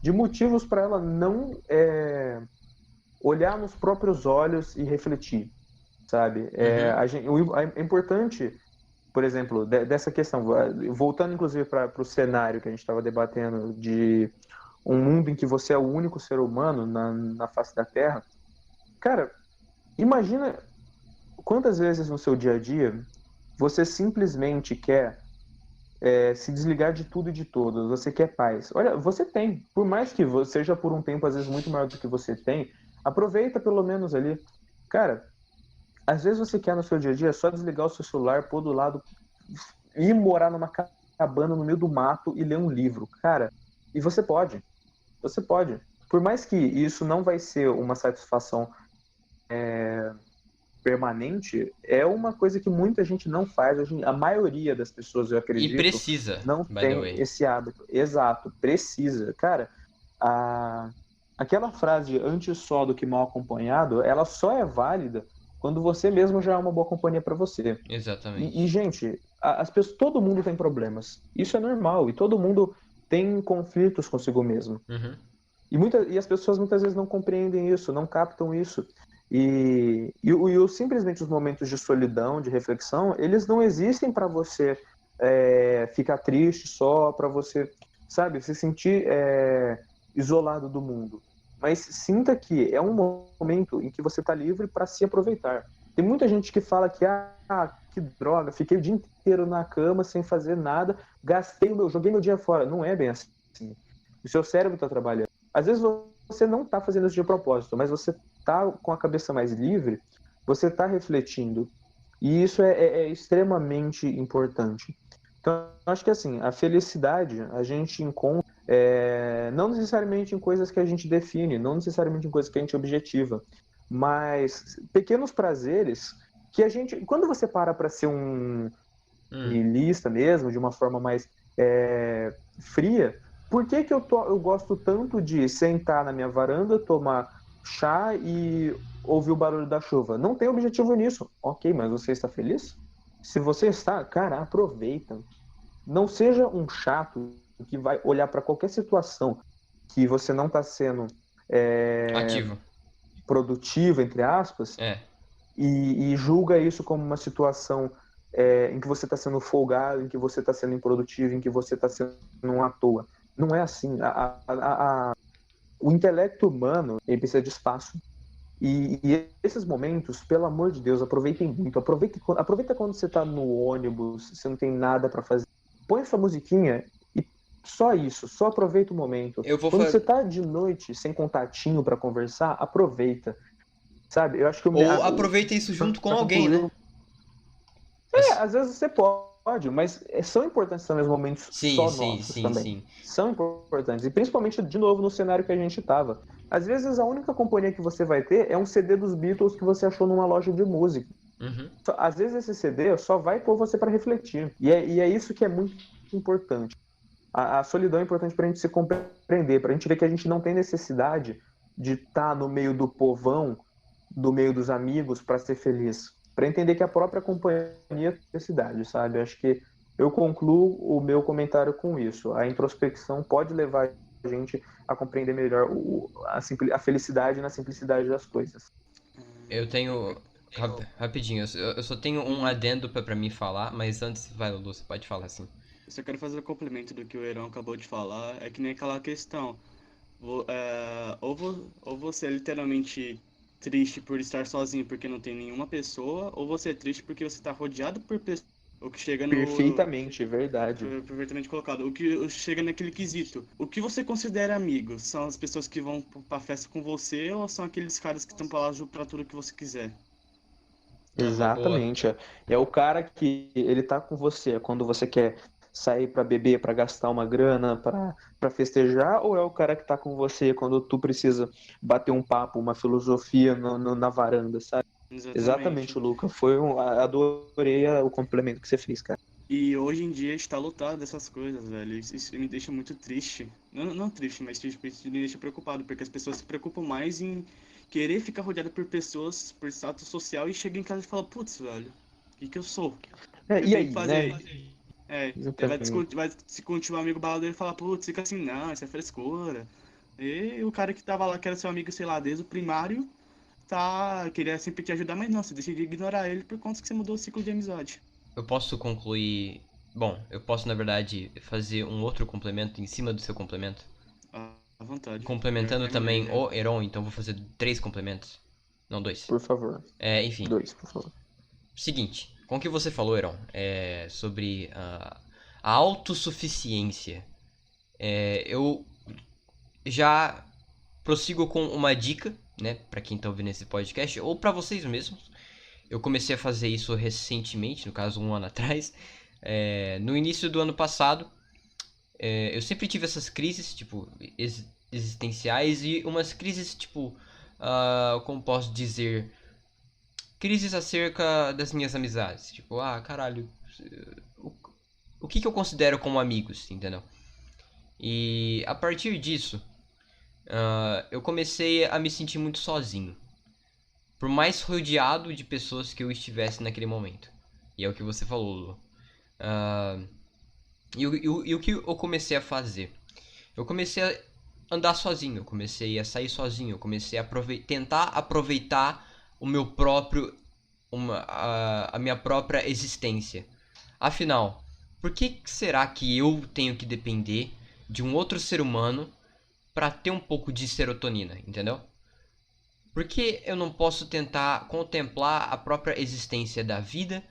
de motivos para ela não olhar nos próprios olhos e refletir, sabe? É importante, por exemplo, dessa questão, voltando inclusive para o cenário que a gente estava debatendo de um mundo em que você é o único ser humano na face da Terra, cara, imagina quantas vezes no seu dia a dia você simplesmente quer se desligar de tudo e de todos, você quer paz. Olha, você tem, por mais que seja por um tempo, às vezes, muito maior do que você tem, aproveita pelo menos ali. Cara, às vezes você quer no seu dia a dia só desligar o seu celular, pôr do lado, ir morar numa cabana no meio do mato e ler um livro. Cara, e você pode. Você pode. Por mais que isso não vai ser uma satisfação permanente, é uma coisa que muita gente não faz. A maioria das pessoas, eu acredito, E precisa, não by the tem way. esse hábito. Exato, precisa. Cara, aquela frase antes só do que mal acompanhado, ela só é válida quando você mesmo já é uma boa companhia para você. Exatamente. E gente, as pessoas, todo mundo tem problemas. Isso é normal. E todo mundo tem conflitos consigo mesmo. E as pessoas muitas vezes não compreendem isso, não captam isso. E simplesmente os momentos de solidão, de reflexão, eles não existem para você ficar triste só, para você, sabe, se sentir isolado do mundo. Mas sinta que é um momento em que você está livre para se aproveitar. Tem muita gente que fala que, que droga, fiquei o dia inteiro na cama sem fazer nada, joguei meu dia fora. Não é bem assim. O seu cérebro está trabalhando. Às vezes você não está fazendo isso de propósito, mas você está com a cabeça mais livre, você está refletindo. E isso é extremamente importante. Então, acho que assim, a felicidade a gente encontra não necessariamente em coisas que a gente define, não necessariamente em coisas que a gente objetiva, mas pequenos prazeres que a gente... Quando você para ser um niilista mesmo, de uma forma mais fria, por que eu gosto tanto de sentar na minha varanda, tomar chá e ouvir o barulho da chuva? Não tem objetivo nisso. Ok, mas você está feliz? Se você está, cara, aproveita. Não seja um chato que vai olhar para qualquer situação que você não está sendo Ativo. produtivo, entre aspas, e julga isso como uma situação em que você está sendo folgado, em que você está sendo improdutivo, em que você está sendo à toa. Não é assim. O intelecto humano ele precisa de espaço. E esses momentos, pelo amor de Deus, aproveitem muito. Aproveita quando você está no ônibus, você não tem nada para fazer. Põe sua musiquinha e só isso, só aproveita o momento. Eu vou Quando fa- você tá de noite, sem contatinho para conversar, aproveita. Sabe? Eu acho que Ou aproveita isso junto com pra alguém, concluir, né? às vezes você pode, mas são importantes também os momentos Sim, só sim, nossos sim, também. sim. São importantes. E principalmente, de novo, no cenário que a gente tava. Às vezes a única companhia que você vai ter é um CD dos Beatles que você achou numa loja de música. Uhum. Às vezes esse CD só vai pôr você para refletir. E é isso que é muito importante. A solidão é importante para a gente se compreender, para a gente ver que a gente não tem necessidade de estar no meio do povão, do meio dos amigos, para ser feliz. Para entender que a própria companhia tem necessidade, sabe? Acho que eu concluo o meu comentário com isso. A introspecção pode levar a gente a compreender melhor a felicidade na simplicidade das coisas. Eu tenho. Rapidinho, eu só tenho um adendo pra mim falar, mas antes, vai, Lulu, você pode falar assim. Eu só quero fazer um complemento do que o Heron acabou de falar. É que nem aquela questão. Ou você é literalmente triste por estar sozinho porque não tem nenhuma pessoa, ou você é triste porque você está rodeado por pessoas. O que chega no. Perfeitamente, verdade. Perfeitamente colocado. O que chega naquele quesito. O que você considera amigo? São as pessoas que vão pra festa com você ou são aqueles caras que estão pra lá pra tudo que você quiser? Boa. Exatamente. É o cara que ele tá com você quando você quer sair para beber, para gastar uma grana, para festejar, ou é o cara que tá com você quando tu precisa bater um papo, uma filosofia na varanda, sabe? Exatamente. Exatamente, Luca. Adorei o complemento que você fez, cara. E hoje em dia está lotado dessas coisas, velho. Isso me deixa muito triste. Não triste, mas triste, me deixa preocupado, porque as pessoas se preocupam mais em querer ficar rodeado por pessoas, por status social, e chega em casa e fala, putz, velho, o que eu sou? O que eu E tenho que aí, fazer? né? Ele Exatamente. vai se continuar amigo baladeiro e fala, putz, fica assim, não, isso é frescura. E o cara que tava lá, que era seu amigo, sei lá, desde o primário, queria sempre te ajudar, mas não, você decidiu ignorar ele por conta que você mudou o ciclo de amizade. Eu posso concluir. Bom, eu posso, na verdade, fazer um outro complemento em cima do seu complemento. À vontade. Complementando Quero ver, também né? o Heron, então vou fazer 3 complementos. Não, 2. Por favor. Enfim. 2, por favor. Seguinte, com o que você falou, Heron, sobre a autossuficiência, eu já prossigo com uma dica, né, pra quem tá ouvindo esse podcast, ou pra vocês mesmos. Eu comecei a fazer isso recentemente, no caso, 1 ano atrás. No início do ano passado, eu sempre tive essas crises, tipo, existenciais e umas crises, tipo, como posso dizer, crises acerca das minhas amizades. Tipo, caralho, o que eu considero como amigos, entendeu? E a partir disso, eu comecei a me sentir muito sozinho. Por mais rodeado de pessoas que eu estivesse naquele momento. E é o que você falou, Lulu. E o que eu comecei a fazer? Eu comecei a andar sozinho, eu comecei a sair sozinho, eu comecei a tentar aproveitar o meu próprio, a minha própria existência. Afinal, por que será que eu tenho que depender de um outro ser humano para ter um pouco de serotonina, entendeu? Por que eu não posso tentar contemplar a própria existência da vida,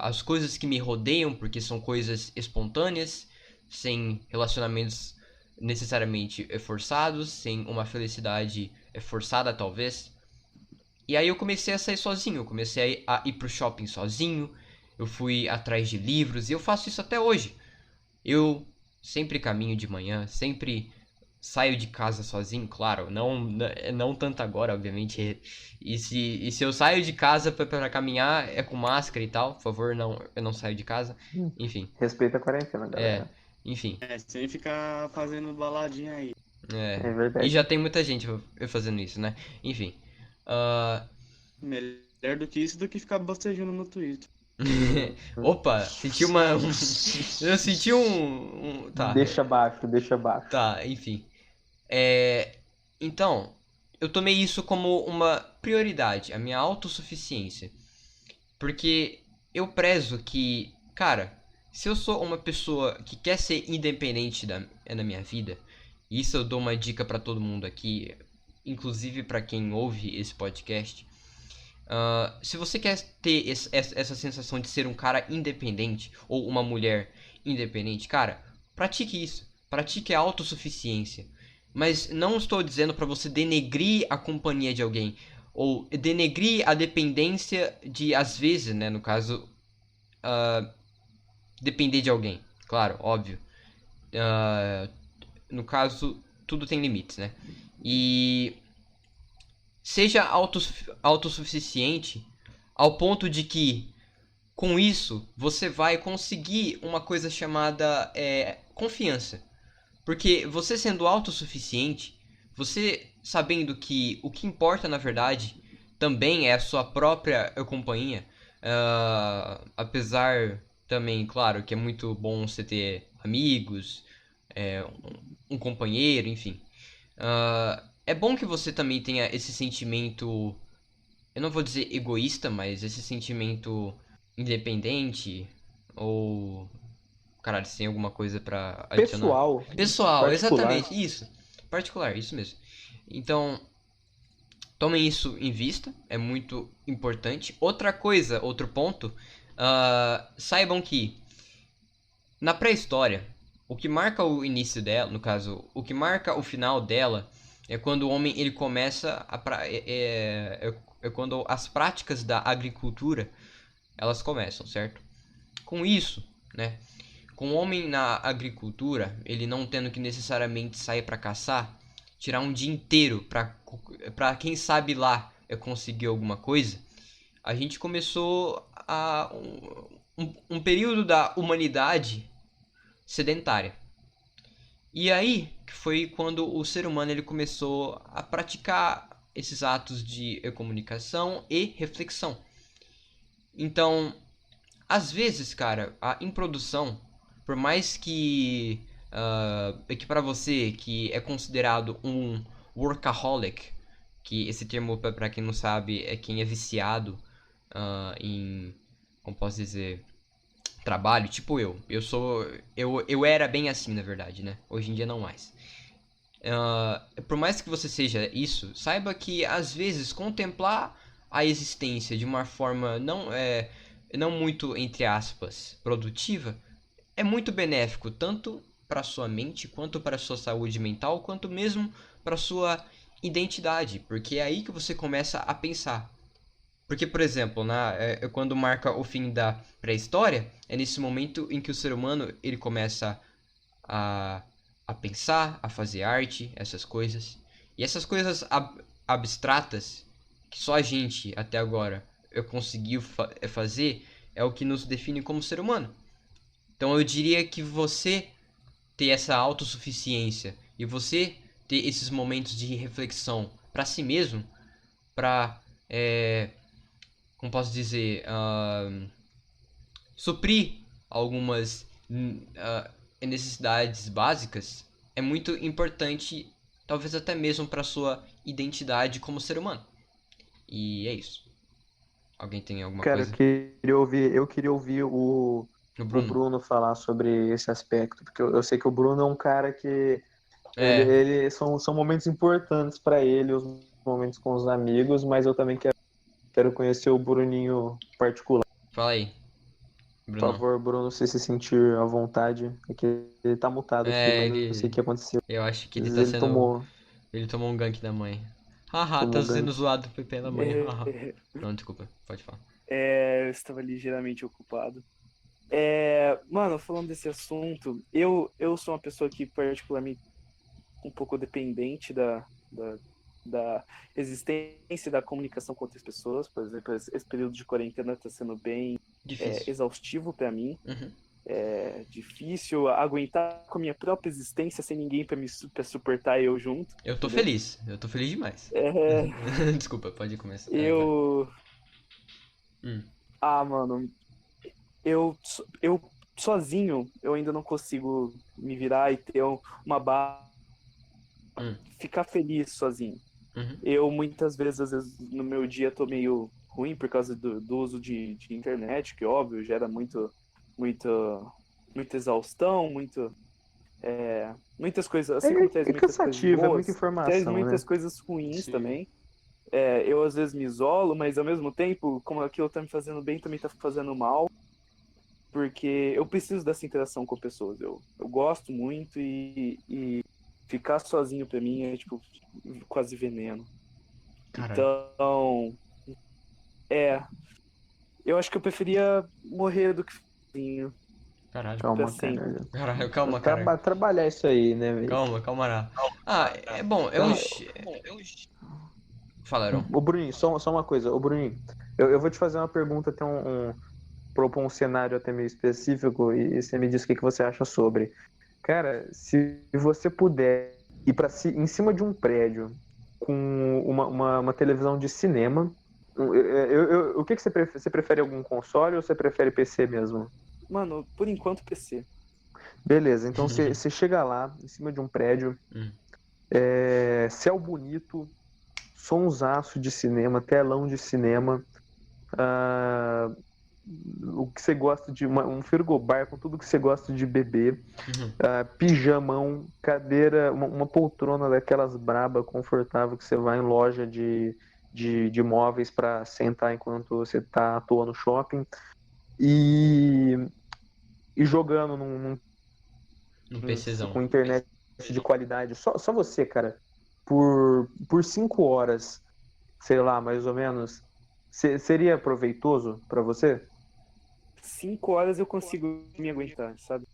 as coisas que me rodeiam, porque são coisas espontâneas, sem relacionamentos necessariamente forçados, sem uma felicidade forçada talvez. E aí eu comecei a sair sozinho, eu comecei a ir pro shopping sozinho, eu fui atrás de livros e eu faço isso até hoje. Eu sempre caminho de manhã, sempre saio de casa sozinho, claro, não tanto agora, obviamente. E se eu saio de casa pra caminhar, é com máscara e tal, por favor, eu não saio de casa. Enfim, Respeita a quarentena, galera. enfim. Sem ficar fazendo baladinha aí. É E verdade. já tem muita gente fazendo isso, né? Enfim. Melhor do que isso do que ficar bocejando no Twitter. Opa, senti eu senti tá. Deixa abaixo, deixa abaixo. Tá, enfim. Então, eu tomei isso como uma prioridade, a minha autossuficiência. Porque eu prezo que, cara, se eu sou uma pessoa que quer ser independente na minha vida, e isso eu dou uma dica pra todo mundo aqui, inclusive pra quem ouve esse podcast. Se você quer ter essa sensação de ser um cara independente ou uma mulher independente, cara, pratique isso. Pratique a autossuficiência. Mas não estou dizendo pra você denegrir a companhia de alguém ou denegrir a dependência de, às vezes, né, no caso, depender de alguém. Claro, óbvio. No caso, tudo tem limites, né? E seja autossuficiente ao ponto de que, com isso, você vai conseguir uma coisa chamada confiança. Porque você sendo autossuficiente, você sabendo que o que importa na verdade também é a sua própria companhia, apesar também, claro, que é muito bom você ter amigos, um companheiro, enfim. É bom que você também tenha esse sentimento, eu não vou dizer egoísta, mas esse sentimento independente ou caralho, se tem alguma coisa pra adicionar. Pessoal, Pessoal, particular. exatamente, isso. Particular, isso mesmo. Então, tomem isso em vista, é muito importante. Outra coisa, outro ponto, saibam que na pré-história, o que marca o início dela, no caso, o que marca o final dela, é quando o homem ele começa é quando as práticas da agricultura elas começam, certo? Com isso, né? Com o homem na agricultura, ele não tendo que necessariamente sair para caçar, tirar um dia inteiro para quem sabe lá conseguir alguma coisa, a gente começou um período da humanidade sedentária. E aí que foi quando o ser humano ele começou a praticar esses atos de comunicação e reflexão. Então, às vezes, cara, a improdução, por mais que para você que é considerado um workaholic, que esse termo para quem não sabe é quem é viciado em, como posso dizer, trabalho, tipo eu era bem assim na verdade, né? Hoje em dia não mais. Por mais que você seja isso, saiba que às vezes contemplar a existência de uma forma não muito, entre aspas, produtiva, é muito benéfico, tanto para sua mente, quanto para sua saúde mental, quanto mesmo para sua identidade, porque é aí que você começa a pensar. Porque, por exemplo, quando marca o fim da pré-história, é nesse momento em que o ser humano ele começa a, a pensar, a fazer arte, essas coisas. E essas coisas abstratas, que só a gente até agora conseguiu fazer, é o que nos define como ser humano. Então eu diria que você ter essa autossuficiência e você ter esses momentos de reflexão para si mesmo, para, como posso dizer, suprir algumas necessidades básicas, é muito importante, talvez até mesmo para sua identidade como ser humano. E é isso. Alguém tem alguma Cara, coisa? eu queria ouvir O o Bruno. Bruno falar sobre esse aspecto, porque eu sei que o Bruno é um cara que É, são momentos importantes para ele, os momentos com os amigos, mas eu também quero conhecer o Bruninho particular. fala aí, Por Bruno. favor, Bruno, se sentir à vontade, é que ele tá mutado aqui, É, mas eu sei o ele. que aconteceu. Eu acho que Às ele vezes tá ele sendo. Ele tomou um gank da mãe. Haha, tá tomou sendo gank. zoado pela mãe. Haha. Não, desculpa, pode falar. Eu estava ligeiramente ocupado. Mano, falando desse assunto, eu sou uma pessoa que particularmente um pouco dependente da, da existência da comunicação com outras pessoas. Por exemplo, esse período de quarentena está sendo bem Difícil. exaustivo para mim. Uhum. É difícil aguentar com a minha própria existência sem ninguém pra suportar eu junto, Eu tô entendeu? feliz. Eu tô feliz demais. É, Desculpa, pode começar. Vai. eu. Hum. Ah, mano, eu sozinho eu ainda não consigo me virar e ter uma base Hum. ficar feliz sozinho. Uhum. Eu muitas vezes, às vezes, no meu dia tô meio ruim por causa do uso de internet, que óbvio gera muito, muita exaustão, muitas coisas, assim como traz É muitas coisas cansativo, é muita boas, traz informação, né? muitas coisas ruins Sim. também. Eu às vezes me isolo, mas ao mesmo tempo, como aquilo tá me fazendo bem, também tá fazendo mal, porque eu preciso dessa interação com pessoas. Eu gosto muito e ficar sozinho pra mim é tipo quase veneno. Caralho. Então, é, eu acho que eu preferia morrer do que sozinho Caralho. pra Calma, sempre. cara. Caralho, calma, cara. Trabalhar isso aí, né, velho? Calma, calma lá. Ah, é bom, Calma. Falaram. Ô, Bruninho, só uma coisa. Ô, Bruninho, eu vou te fazer uma pergunta, até propor um cenário até meio específico e você me diz o que você acha sobre. Cara, se você puder ir em cima de um prédio com uma televisão de cinema, o que você prefere? Você prefere algum console ou você prefere PC mesmo? Mano, por enquanto PC. Beleza, então você chega lá, em cima de um prédio, Hum. céu bonito, sonsaço de cinema, telão de cinema, ah, o que você gosta de um frigobar com tudo que você gosta de beber, Uhum. pijamão, cadeira, uma poltrona daquelas braba, confortável que você vai em loja de móveis para sentar enquanto você está à toa no shopping e, e jogando No PCzão. com internet de qualidade, só você, cara, por 5 horas, sei lá, mais ou menos, seria proveitoso para você? 5 horas eu consigo me aguentar, sabe?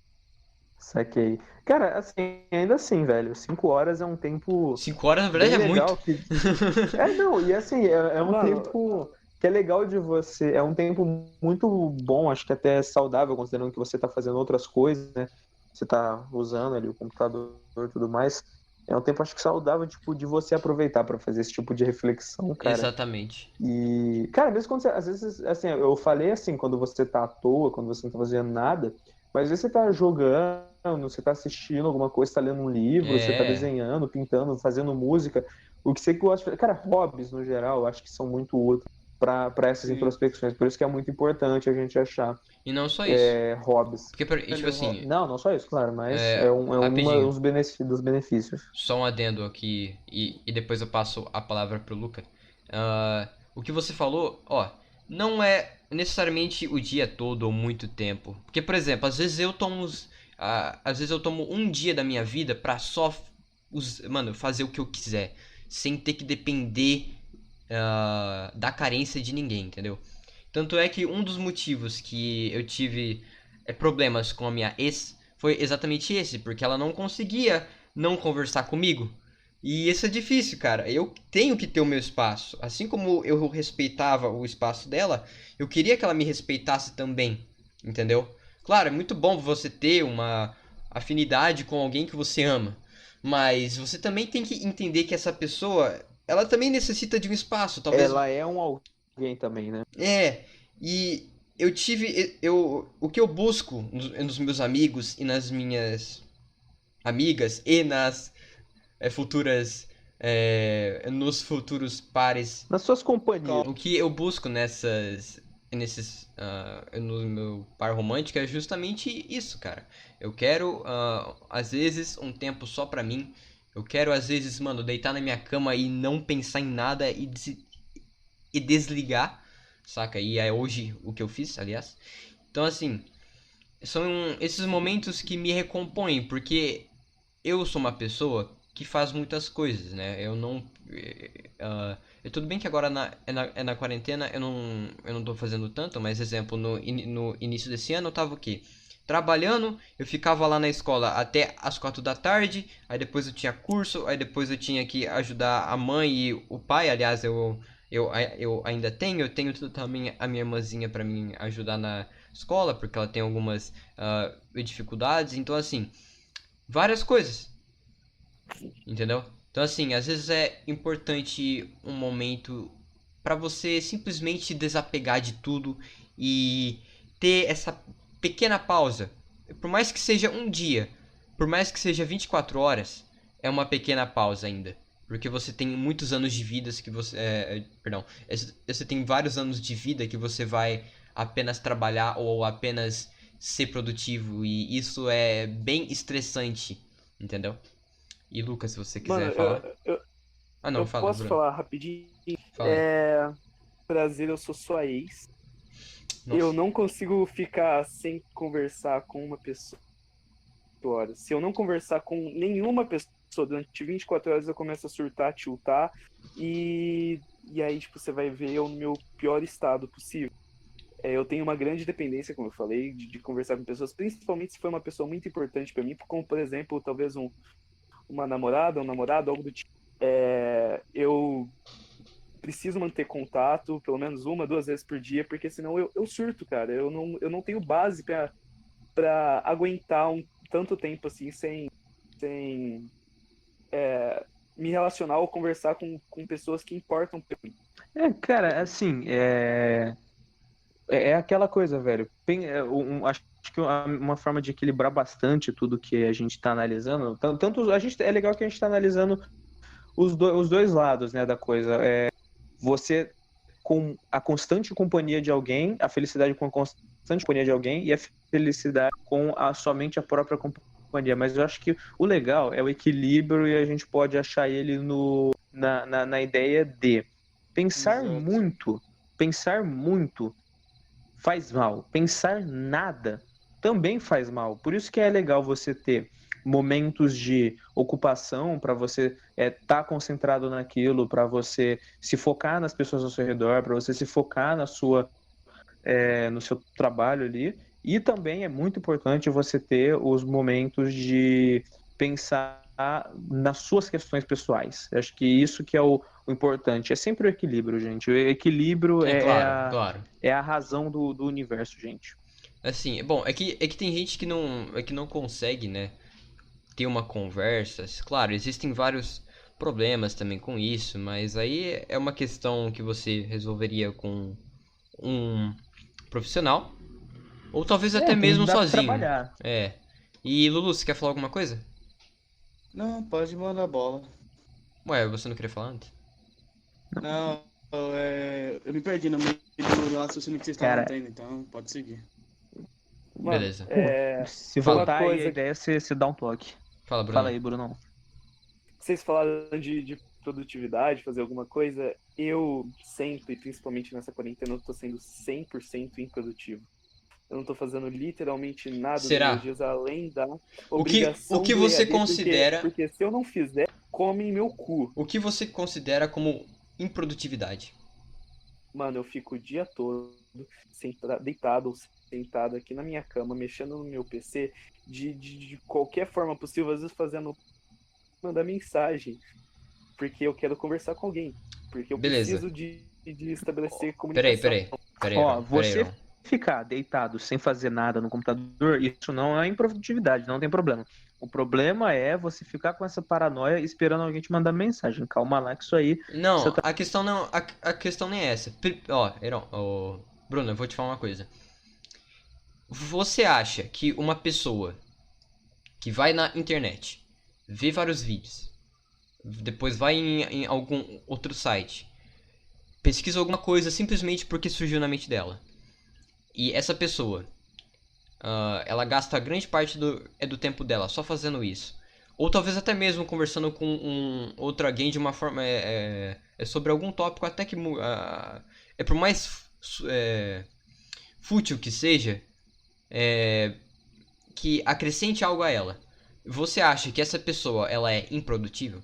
Saquei. Cara, assim, ainda assim, velho, 5 horas é um tempo 5 horas, na verdade, bem é muito. legal que. Não, e assim, é um Mano, tempo que é legal de você. É um tempo muito bom, acho que até saudável, considerando que você tá fazendo outras coisas, né? Você tá usando ali o computador e tudo mais. É um tempo, acho que saudável, tipo, de você aproveitar para fazer esse tipo de reflexão, cara. Exatamente. E, cara, mesmo quando você, às vezes, assim, eu falei assim, quando você tá à toa, quando você não tá fazendo nada, mas às vezes você tá jogando, você tá assistindo alguma coisa, você tá lendo um livro, você tá É. desenhando, pintando, fazendo música, o que você gosta de fazer. Cara, hobbies no geral, eu acho que são muito úteis para essas Sim. introspecções, por isso que é muito importante a gente achar E não só isso. hobbies. Porque, tipo assim, Não, não só isso, claro, mas rapidinho. dos benefícios. Só um adendo aqui e depois eu passo a palavra pro Luca. O que você falou, ó, não é necessariamente o dia todo ou muito tempo. Porque, por exemplo, às vezes eu tomo um dia da minha vida pra só, mano, fazer o que eu quiser, sem ter que depender da carência de ninguém, entendeu? Tanto é que um dos motivos que eu tive problemas com a minha ex foi exatamente esse, porque ela não conseguia não conversar comigo. E isso é difícil, cara. Eu tenho que ter o meu espaço. Assim como eu respeitava o espaço dela, eu queria que ela me respeitasse também. Entendeu? Claro, é muito bom você ter uma afinidade com alguém que você ama. Mas você também tem que entender que essa pessoa, ela também necessita de um espaço. Talvez. Ela é um alguém também, né? E o que eu busco nos meus amigos e nas minhas amigas e nas futuras nos futuros pares, Nas suas companhias. o que eu busco no meu par romântico é justamente isso, cara. Eu quero às vezes um tempo só pra mim. Eu quero às vezes, mano, deitar na minha cama e não pensar em nada e desligar, saca? E é hoje o que eu fiz, aliás. Então, assim, são esses momentos que me recompõem, porque eu sou uma pessoa que faz muitas coisas, né? Eu não. Tudo bem que agora na quarentena eu não tô fazendo tanto, mas exemplo, no início desse ano eu tava o quê? Trabalhando, eu ficava lá na escola até as 4 da tarde, aí depois eu tinha curso, aí depois eu tinha que ajudar a mãe e o pai, aliás, eu ainda eu tenho também a minha irmãzinha para me ajudar na escola, porque ela tem algumas dificuldades, então assim, várias coisas, entendeu? Então assim, às vezes é importante um momento para você simplesmente desapegar de tudo e ter essa pequena pausa. Por mais que seja um dia, por mais que seja 24 horas, é uma pequena pausa ainda. Porque você tem muitos anos de vida que você. Perdão. Você tem vários anos de vida que você vai apenas trabalhar ou apenas ser produtivo. E isso é bem estressante. Entendeu? E Lucas, se você Mano, quiser falar. Ah, não, eu fala, posso Bruno. falar rapidinho? Fala aí. Prazer, eu sou sua ex. Eu Nossa. não consigo ficar sem conversar com uma pessoa. Se eu não conversar com nenhuma pessoa durante 24 horas, eu começo a surtar, tiltar. E aí, tipo, você vai ver eu no meu pior estado possível. Eu tenho uma grande dependência, como eu falei, de conversar com pessoas, principalmente se for uma pessoa muito importante para mim, como, por exemplo, talvez uma namorada, um namorado, algo do tipo. Eu preciso manter contato, pelo menos 1, 2 vezes por dia, porque senão eu surto, cara. Eu não tenho base para aguentar tanto tempo assim sem me relacionar ou conversar com pessoas que importam pra mim. Cara, assim, é aquela coisa, velho. Acho que uma forma de equilibrar bastante tudo que a gente está analisando, tanto a gente é legal que a gente está analisando os dois lados, né, da coisa. Você com a constante companhia de alguém, a felicidade com a constante companhia de alguém e a felicidade com somente a própria companhia. Mas eu acho que o legal é o equilíbrio e a gente pode achar ele na ideia de Exato. pensar muito faz mal. Pensar nada também faz mal. Por isso que é legal você ter momentos de ocupação para você estar concentrado naquilo, para você se focar nas pessoas ao seu redor, para você se focar no seu trabalho ali. E também é muito importante você ter os momentos de pensar nas suas questões pessoais. Eu acho que isso que é o importante. É sempre o equilíbrio, gente. O equilíbrio É claro, claro. é a razão do universo, gente. Assim, bom, é que tem gente que não consegue, né, ter uma conversa. Claro, existem vários problemas também com isso, mas aí é uma questão que você resolveria com um profissional, ou talvez até Tem mesmo dá para sozinho. trabalhar. É. E Lulu, você quer falar alguma coisa? Não, pode mandar bola. Ué, você não queria falar antes? Não, eu me perdi no meio do raciocínio que vocês estavam Cara, tendo, então pode seguir. Mano, Beleza. se Fala. uma voltar aí a coisa ideia é você dá um toque. Fala, Fala Bruno. aí, Bruno. vocês falaram de produtividade, fazer alguma coisa, eu sempre, principalmente nessa quarentena, eu tô sendo 100% improdutivo. Eu não tô fazendo literalmente nada nos meus Será? dias, além da O obrigação que do você EAD, considera, porque se eu não fizer, comem meu cu. o que você considera como improdutividade? Mano, eu fico o dia todo deitado ou sentado aqui na minha cama, mexendo no meu PC, de qualquer forma possível, às vezes mandar mensagem, porque eu quero conversar com alguém, porque eu Beleza. preciso de estabelecer Peraí, comunicação. peraí. Peraí, Ó, Heron. Peraí, você Heron. ficar deitado sem fazer nada no computador, isso não é improdutividade, não tem problema. O problema é você ficar com essa paranoia esperando alguém te mandar mensagem. Calma lá, que isso aí você Não, tá. a questão não. A questão nem é essa. Ó, Heron, ó, Bruno, eu vou te falar uma coisa. Você acha que uma pessoa que vai na internet, vê vários vídeos, depois vai em algum outro site, pesquisa alguma coisa simplesmente porque surgiu na mente dela, e essa pessoa, ela gasta grande parte do tempo dela só fazendo isso, ou talvez até mesmo conversando com um outro alguém de uma forma sobre algum tópico até que é por mais fútil que seja, que acrescente algo a ela. Você acha que essa pessoa ela é improdutível?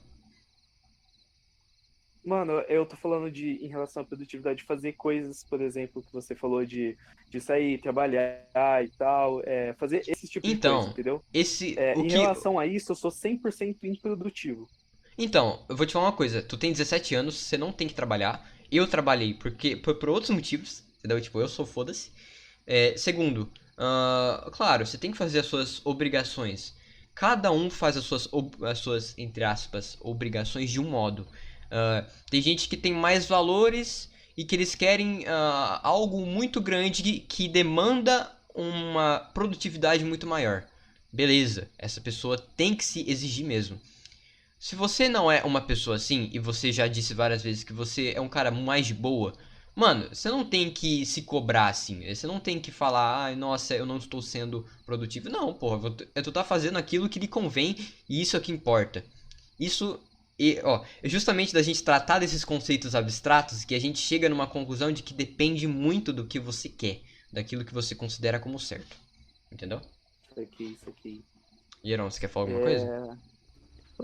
Mano, eu tô falando em relação à produtividade, fazer coisas, por exemplo, que você falou de sair, trabalhar e tal, fazer esse tipo de coisa, Então, entendeu? o Em que relação a isso, eu sou 100% improdutivo. Então, eu vou te falar uma coisa. Tu tem 17 anos, você não tem que trabalhar. Eu trabalhei por outros motivos, entendeu? Tipo, eu sou foda-se. Segundo, claro, você tem que fazer as suas obrigações. Cada um faz as suas, entre aspas, obrigações de um modo. Tem gente que tem mais valores e que eles querem algo muito grande que demanda uma produtividade muito maior. Beleza, essa pessoa tem que se exigir mesmo. Se você não é uma pessoa assim, e você já disse várias vezes que você é um cara mais de boa, mano, você não tem que se cobrar assim. Você não tem que falar, ai, nossa, eu não estou sendo produtivo. Não, porra, tu tá fazendo aquilo que lhe convém e isso é o que importa. Isso, é justamente da gente tratar desses conceitos abstratos que a gente chega numa conclusão de que depende muito do que você quer, daquilo que você considera como certo. Entendeu? Isso aqui. E Aaron, você quer falar alguma coisa?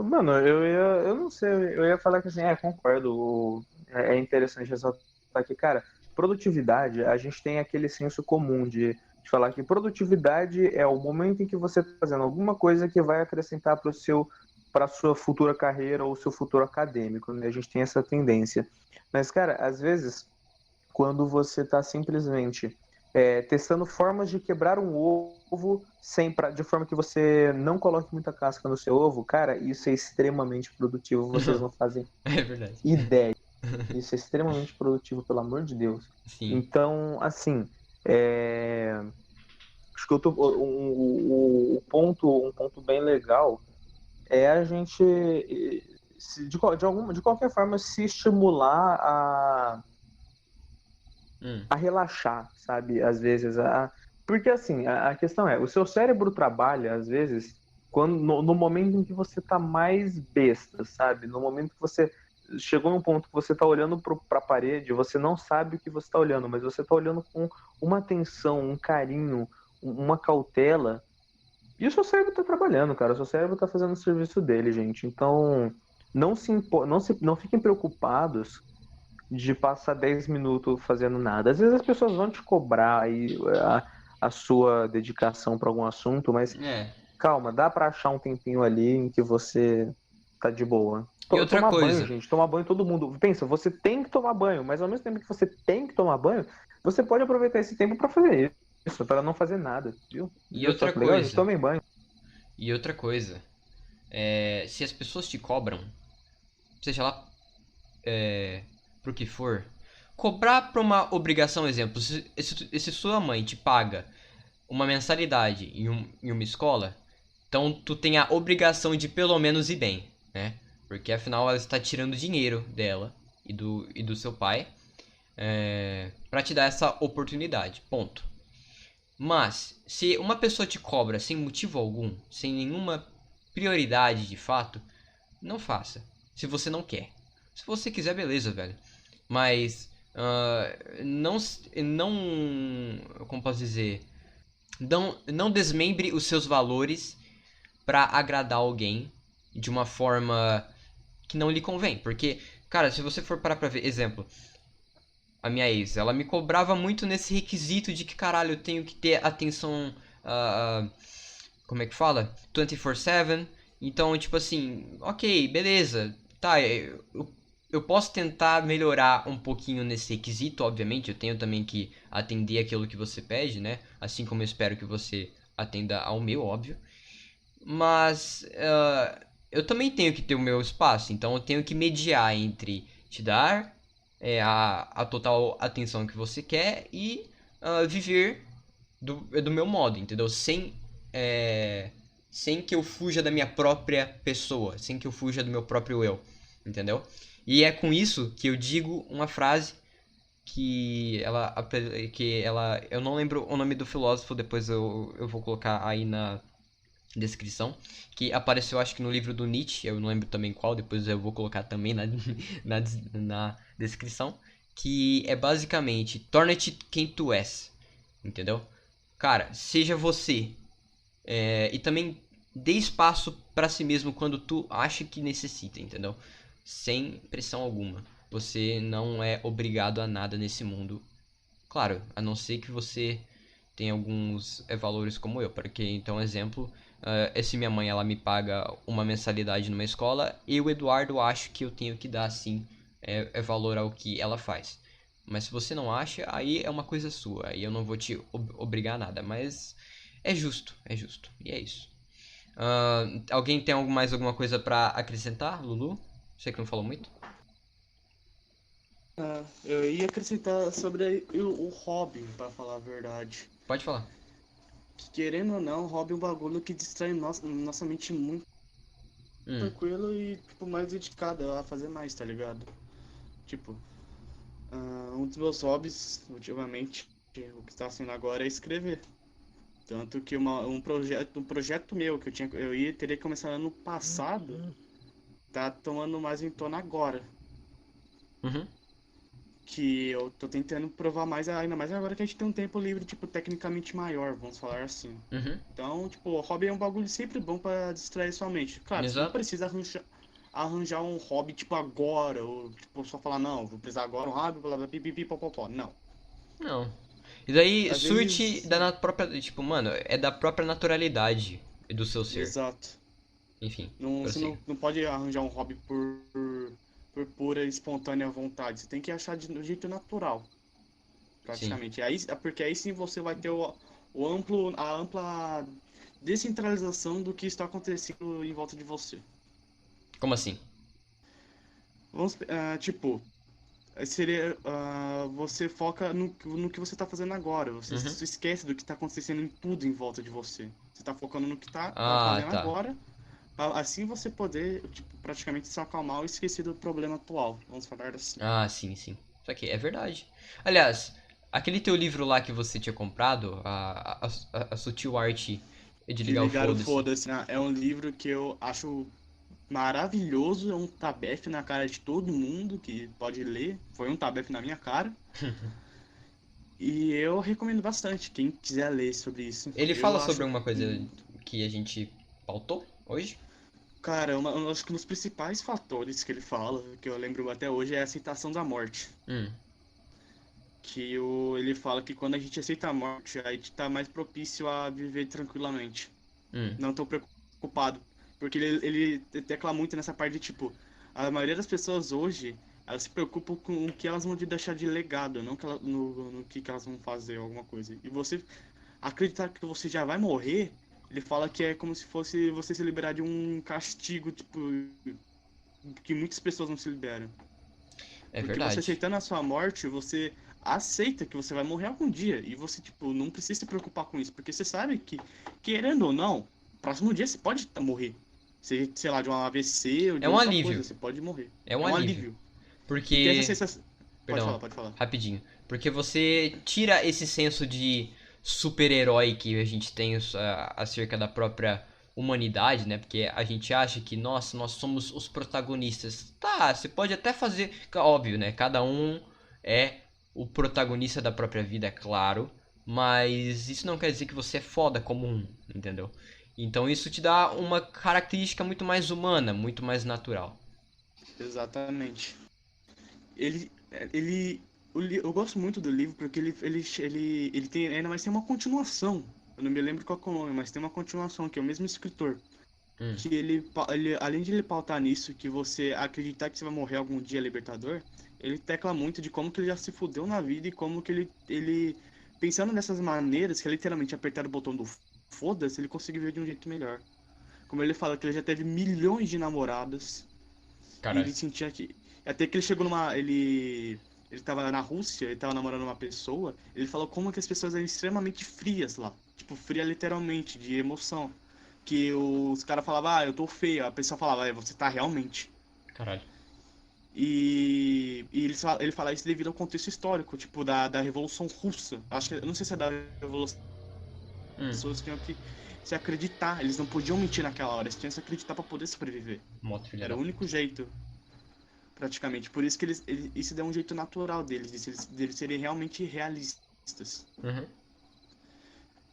Mano, eu não sei, eu ia falar que assim, concordo, é interessante ressaltar que, cara, produtividade, a gente tem aquele senso comum de falar que produtividade é o momento em que você está fazendo alguma coisa que vai acrescentar para a sua futura carreira ou seu futuro acadêmico, né? A gente tem essa tendência. Mas, cara, às vezes, quando você está simplesmente testando formas de quebrar um ovo de forma que você não coloque muita casca no seu ovo, cara, isso é extremamente produtivo. Vocês não fazem É verdade. ideia. Isso é extremamente produtivo, pelo amor de Deus. Sim. Então, assim, acho que um ponto bem legal é a gente, de qualquer forma, se estimular a relaxar, sabe? Às vezes, porque assim, a questão é, o seu cérebro trabalha, às vezes, no momento em que você tá mais besta, sabe? No momento que você chegou num ponto que você tá olhando pra parede, você não sabe o que você tá olhando, mas você tá olhando com uma atenção, um carinho, uma cautela, e o seu cérebro tá trabalhando, cara. O seu cérebro tá fazendo o serviço dele, gente. Então, não fiquem preocupados de passar 10 minutos fazendo nada. Às vezes as pessoas vão te cobrar aí a sua dedicação para algum assunto, mas É. calma, dá para achar um tempinho ali em que você tá de boa. E outra Tomar banho, coisa. gente, tomar banho todo mundo. Pensa, você tem que tomar banho, mas ao mesmo tempo que você tem que tomar banho, você pode aproveitar esse tempo para fazer isso, para não fazer nada, viu? E Viu só outra que legal? Gente, coisa. tomem banho. E outra coisa. Se as pessoas te cobram, seja lá pro que for, cobrar pra uma obrigação, exemplo, se sua mãe te paga uma mensalidade em uma escola, então tu tem a obrigação de pelo menos ir bem, né? Porque afinal ela está tirando dinheiro dela e do seu pai para te dar essa oportunidade, ponto. Mas, se uma pessoa te cobra sem motivo algum, sem nenhuma prioridade de fato, não faça. Se você não quer. Se você quiser, beleza, velho. Mas, não, como posso dizer, não desmembre os seus valores pra agradar alguém de uma forma que não lhe convém. Porque, cara, se você for parar pra ver, exemplo, a minha ex, ela me cobrava muito nesse requisito de que, caralho, eu tenho que ter atenção, como é que fala? 24/7. Então, tipo assim, ok, beleza, tá, eu posso tentar melhorar um pouquinho nesse requisito, obviamente, eu tenho também que atender aquilo que você pede, né? Assim como eu espero que você atenda ao meu, óbvio. Mas eu também tenho que ter o meu espaço, então eu tenho que mediar entre te dar a total atenção que você quer e viver do meu modo, entendeu? Sem que eu fuja da minha própria pessoa, sem que eu fuja do meu próprio eu, entendeu? E é com isso que eu digo uma frase eu não lembro o nome do filósofo, depois eu vou colocar aí na descrição, que apareceu acho que no livro do Nietzsche, eu não lembro também qual, depois eu vou colocar também na descrição, que é basicamente, torna-te quem tu és, entendeu? Cara, seja você, e também dê espaço pra si mesmo quando tu acha que necessita, entendeu? Sem pressão alguma. Você não é obrigado a nada nesse mundo. Claro, a não ser que você tenha alguns valores como eu. Porque, então, exemplo, se minha mãe ela me paga uma mensalidade numa escola, eu, Eduardo, acho que eu tenho que dar, sim, valor ao que ela faz. Mas se você não acha, aí é uma coisa sua. Aí eu não vou te obrigar a nada. Mas é justo, é justo. E é isso. Alguém tem mais alguma coisa pra acrescentar, Lulu? Você que não falou muito. Eu ia acrescentar sobre o hobby, pra falar a verdade. Pode falar. Que, querendo ou não, hobby é um bagulho que distrai nossa mente muito. tranquilo e, tipo, mais dedicado a fazer mais, tá ligado? Tipo, um dos meus hobbies, ultimamente, o que está sendo agora é escrever. Tanto que um projeto meu que teria que começar ano passado, tá tomando mais em tona agora. Uhum. Que eu tô tentando provar mais, ainda mais agora que a gente tem um tempo livre, tipo, tecnicamente maior, vamos falar assim. Uhum. Então, tipo, o hobby é um bagulho sempre bom pra distrair sua mente. Claro, você não Exato. precisa arranjar um hobby, tipo, agora, ou, tipo, só falar, não, vou precisar agora um hobby, blá, blá, pipipi, popopó. Não. Não. E daí Às surte vezes, própria. Tipo, mano, é da própria naturalidade do seu ser. exato. Enfim, Não, você prossiga. não pode arranjar um hobby por pura e espontânea vontade. Você tem que achar de um jeito natural, Sim. praticamente. Porque aí sim você vai ter a ampla descentralização do que está acontecendo em volta de você. Como assim? Tipo, seria, você foca no que você está fazendo agora. Você Uhum. se esquece do que está acontecendo em tudo em volta de você. Você está focando no que está Ah, fazendo tá. agora. Assim você poder, tipo, praticamente se acalmar e esquecer do problema atual. Vamos falar assim. Ah, sim, sim. Isso aqui é verdade. Aliás, aquele teu livro lá que você tinha comprado, a Sutil Arte de De ligar o ligar o foda-se. foda-se, né? É um livro que eu acho maravilhoso. É um tabefe na cara de todo mundo que pode ler. Foi um tabefe na minha cara. E eu recomendo bastante. Quem quiser ler sobre isso. Ele Eu fala sobre acho. alguma coisa que a gente pautou hoje? Cara, eu acho que um dos principais fatores que ele fala, que eu lembro até hoje, é a aceitação da morte. Hum, Ele fala que quando a gente aceita a morte, a gente tá mais propício a viver tranquilamente. hum. Não tão preocupado. Porque ele tecla muito nessa parte de, tipo, a maioria das pessoas hoje, elas se preocupam com o que elas vão deixar de legado, não no que elas vão fazer, alguma coisa. E você acreditar que você já vai morrer, ele fala que é como se fosse você se liberar de um castigo, tipo, que muitas pessoas não se liberam. É Porque você verdade. aceitando a sua morte, você aceita que você vai morrer algum dia. E você, tipo, não precisa se preocupar com isso. Porque você sabe que, querendo ou não, próximo dia você pode morrer. Você, sei lá, de um AVC ou É de um outra coisa, alívio. você pode morrer. É um É um alívio. alívio. E ter essa Porque. sensação. Perdão, Pode falar. rapidinho. Porque você tira esse senso de super-herói que a gente tem acerca da própria humanidade, né? Porque a gente acha que, nossa, nós somos os protagonistas. Tá, você pode até fazer. Óbvio, né? Cada um é o protagonista da própria vida, é claro. Mas isso não quer dizer que você é foda como um, entendeu? Então isso te dá uma característica muito mais humana, muito mais natural. Exatamente. Ele, ele, eu gosto muito do livro porque ele tem, ainda mais tem uma continuação. Eu não me lembro qual é o nome, mas tem uma continuação que é o mesmo escritor. Hum, Que além de ele pautar nisso, que você acreditar que você vai morrer algum dia libertador, ele tecla muito de como que ele já se fudeu na vida e como que ele pensando nessas maneiras, que é literalmente apertar o botão do foda-se, ele conseguiu ver de um jeito melhor. Como ele fala que ele já teve milhões de namoradas e caralho. ele sentia que até que ele chegou ele tava na Rússia, ele tava namorando uma pessoa, ele falou como que as pessoas eram extremamente frias lá. Tipo, fria literalmente, de emoção. Que os caras falavam, eu tô feio. A pessoa falava, você tá realmente. Caralho. Ele fala isso devido ao contexto histórico, tipo, da Revolução Russa. Acho que, eu não sei se é da Revolução. As Hum, pessoas tinham que se acreditar, eles não podiam mentir naquela hora, eles tinham que se acreditar pra poder sobreviver. moto filha Era da o único puta. jeito, praticamente. Por isso que isso deu um jeito natural deles, deles serem realmente realistas. Uhum.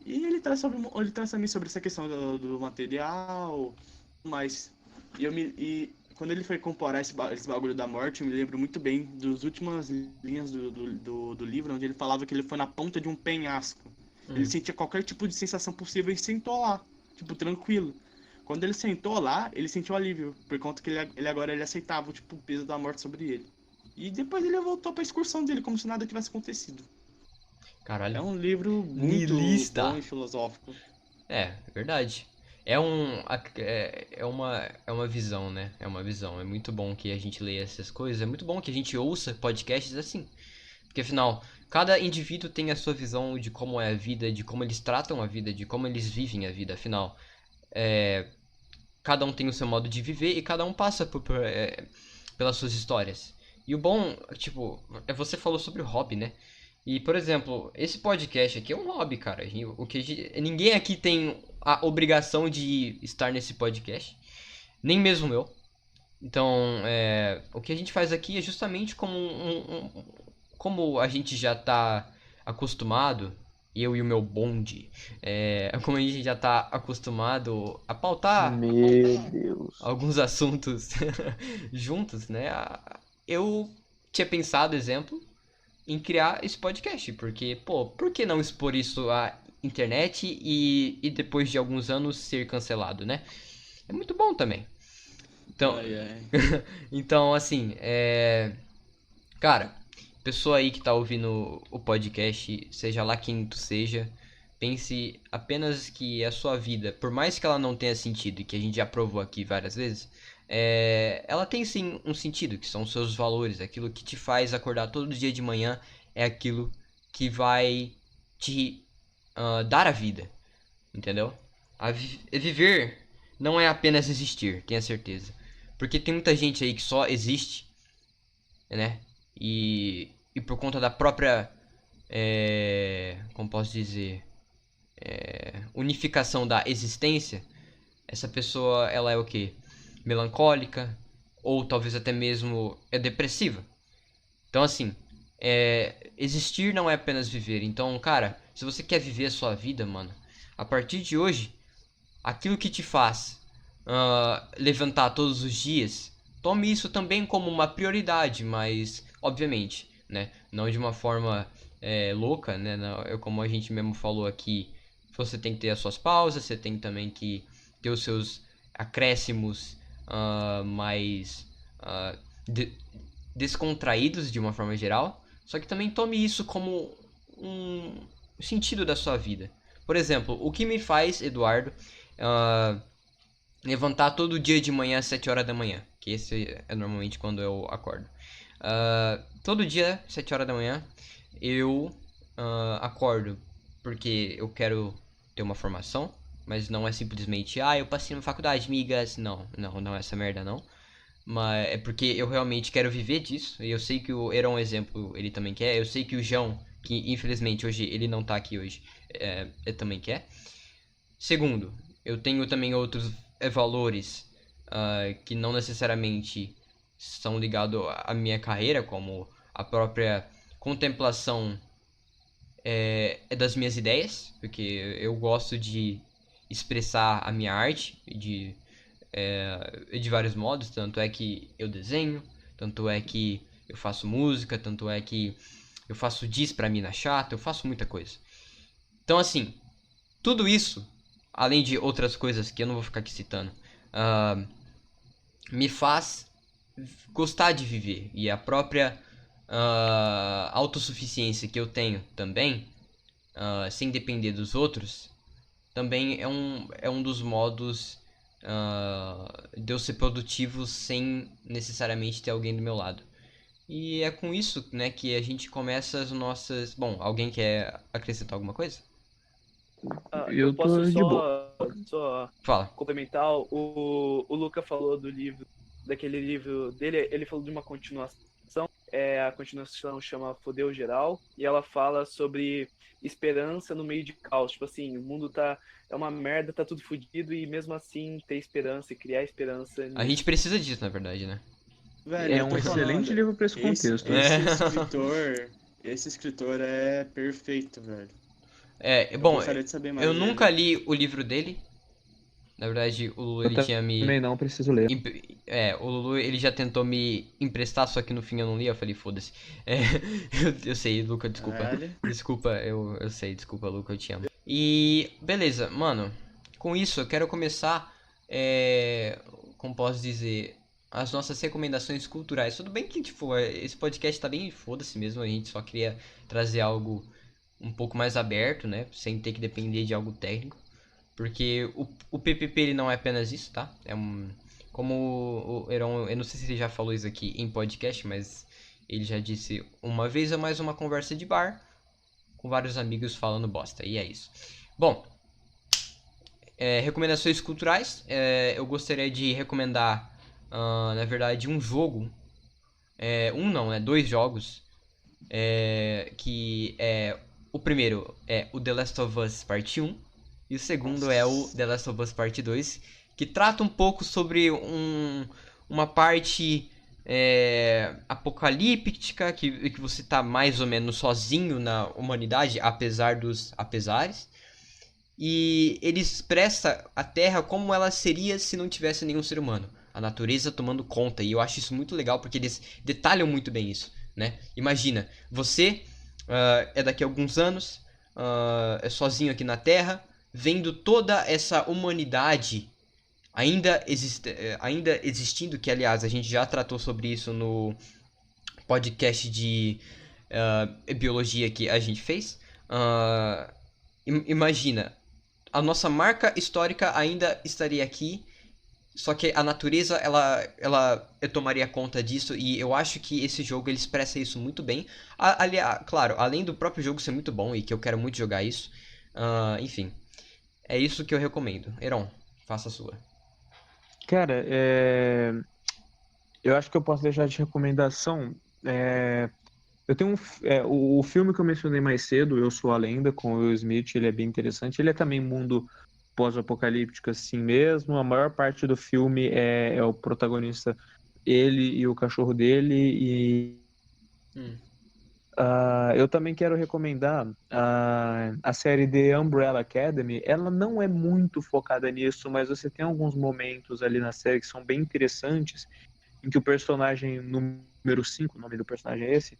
E ele traz também sobre essa questão do material, mas quando ele foi comparar esse bagulho da morte, eu me lembro muito bem das últimas linhas do livro, onde ele falava que ele foi na ponta de um penhasco. Ele Hum. sentia qualquer tipo de sensação possível e sentou lá, tipo, tranquilo. Quando ele sentou lá, ele sentiu alívio, por conta que ele agora ele aceitava tipo, o peso da morte sobre ele. E depois ele voltou pra excursão dele, como se nada tivesse acontecido. É Caralho. um livro muito bom Nihilista. e filosófico. É verdade. É uma visão, né? É uma visão. É muito bom que a gente leia essas coisas. É muito bom que a gente ouça podcasts assim. Porque afinal, cada indivíduo tem a sua visão de como é a vida, de como eles tratam a vida, de como eles vivem a vida. Afinal, cada um tem o seu modo de viver e cada um passa pelas suas histórias. E o bom, tipo, você falou sobre o hobby, né? E, por exemplo, esse podcast aqui é um hobby, cara. Ninguém aqui tem a obrigação de estar nesse podcast, nem mesmo eu. Então, o que a gente faz aqui é justamente como a gente já tá acostumado, eu e o meu bonde, como a gente já tá acostumado a pautar Meu Deus. alguns assuntos juntos, né? Eu tinha pensado, exemplo, em criar esse podcast, porque, pô, por que não expor isso à internet e depois de alguns anos ser cancelado, né? É muito bom também. Então, Ai, ai. então assim, cara, pessoa aí que tá ouvindo o podcast, seja lá quem tu seja, pense apenas que a sua vida, por mais que ela não tenha sentido, e que a gente já provou aqui várias vezes, ela tem sim um sentido, que são os seus valores, aquilo que te faz acordar todo dia de manhã, é aquilo que vai te dar a vida, entendeu? Viver não é apenas existir, tenha certeza. Porque tem muita gente aí que só existe, né? E por conta da própria, como posso dizer, unificação da existência, essa pessoa, ela é o quê? Melancólica, ou talvez até mesmo é depressiva. Então, assim, existir não é apenas viver. Então, cara, se você quer viver a sua vida, mano, a partir de hoje, aquilo que te faz levantar todos os dias, tome isso também como uma prioridade, mas, obviamente, né, não de uma forma louca, né, não, como a gente mesmo falou aqui, você tem que ter as suas pausas, você tem também que ter os seus acréscimos mais de- descontraídos de uma forma geral, só que também tome isso como um sentido da sua vida. Por exemplo, o que me faz, Eduardo, ah, levantar todo dia de manhã às 7 horas da manhã, que esse é normalmente quando eu acordo. Todo dia, 7 horas da manhã, eu acordo porque eu quero ter uma formação, mas não é simplesmente, eu passei na faculdade, migas. Não é essa merda não. Mas é porque eu realmente quero viver disso. E eu sei que o Era um exemplo, ele também quer. Eu sei que o João, que infelizmente hoje ele não tá aqui hoje, ele também quer. Segundo, eu tenho também outros valores que não necessariamente são ligados à minha carreira, como a própria contemplação das minhas ideias, porque eu gosto de expressar a minha arte de vários modos, tanto é que eu desenho, tanto é que eu faço música, tanto é que eu faço diss pra mina chata, eu faço muita coisa. Então assim, tudo isso, além de outras coisas que eu não vou ficar aqui citando, me faz gostar de viver. E a própria autossuficiência que eu tenho também, sem depender dos outros, também é um dos modos de eu ser produtivo sem necessariamente ter alguém do meu lado. E é com isso, né, que a gente começa as nossas... Bom, alguém quer acrescentar alguma coisa? Eu Eu posso tô de boa. só Fala. complementar. O Luca falou do livro, daquele livro dele, ele falou de uma continuação. A continuação chama Fodeu Geral, e ela fala sobre esperança no meio de caos. Tipo assim, o mundo é uma merda, tá tudo fodido, e mesmo assim ter esperança e criar esperança A gente nisso. precisa disso, na verdade, né? Velho, É eu um tô excelente falando. livro pra esse Esse, contexto. esse É. escritor. Esse escritor é perfeito, velho. Eu Bom, gostaria de saber eu mais nunca dele. li o livro dele. Na verdade, o Lulu, Eu ele tinha me... também não preciso ler. O Lulu, ele já tentou me emprestar, só que no fim eu não li, eu falei, foda-se. Eu sei, Luca, desculpa. Caralho. Desculpa, eu sei, desculpa, Luca, eu te amo. E, beleza, mano, com isso eu quero começar, como posso dizer, as nossas recomendações culturais. Tudo bem que, tipo, esse podcast tá bem foda-se mesmo, a gente só queria trazer algo um pouco mais aberto, né, sem ter que depender de algo técnico. Porque o PPP ele não é apenas isso, tá? Como o Heron, eu não sei se ele já falou isso aqui em podcast, mas ele já disse uma vez é mais uma conversa de bar com vários amigos falando bosta. E é isso. Bom, Recomendações culturais. Eu gostaria de recomendar, na verdade, um jogo. Dois jogos. Que é. O primeiro é o The Last of Us Parte 1. E o segundo é o The Last of Us Parte 2. Que trata um pouco sobre uma parte apocalíptica. Que você tá mais ou menos sozinho na humanidade, apesar dos apesares. E ele expressa a Terra como ela seria se não tivesse nenhum ser humano. A natureza tomando conta. E eu acho isso muito legal porque eles detalham muito bem isso, né? Imagina, você é daqui a alguns anos, é sozinho aqui na Terra, vendo toda essa humanidade ainda existindo, que aliás a gente já tratou sobre isso no podcast de biologia que a gente fez. Imagina, a nossa marca histórica ainda estaria aqui, só que a natureza ela tomaria conta disso, e eu acho que esse jogo ele expressa isso muito bem. Claro, além do próprio jogo ser muito bom e que eu quero muito jogar isso, enfim, é isso que eu recomendo. Heron, faça a sua. Cara, eu acho que eu posso deixar de recomendação. Eu tenho o filme que eu mencionei mais cedo, Eu Sou a Lenda, com o Will Smith, ele é bem interessante. Ele é também mundo pós-apocalíptico assim mesmo. A maior parte do filme é o protagonista, ele e o cachorro dele. E eu também quero recomendar a série The Umbrella Academy. Ela não é muito focada nisso, mas você tem alguns momentos ali na série que são bem interessantes, em que o personagem número 5, o nome do personagem é esse,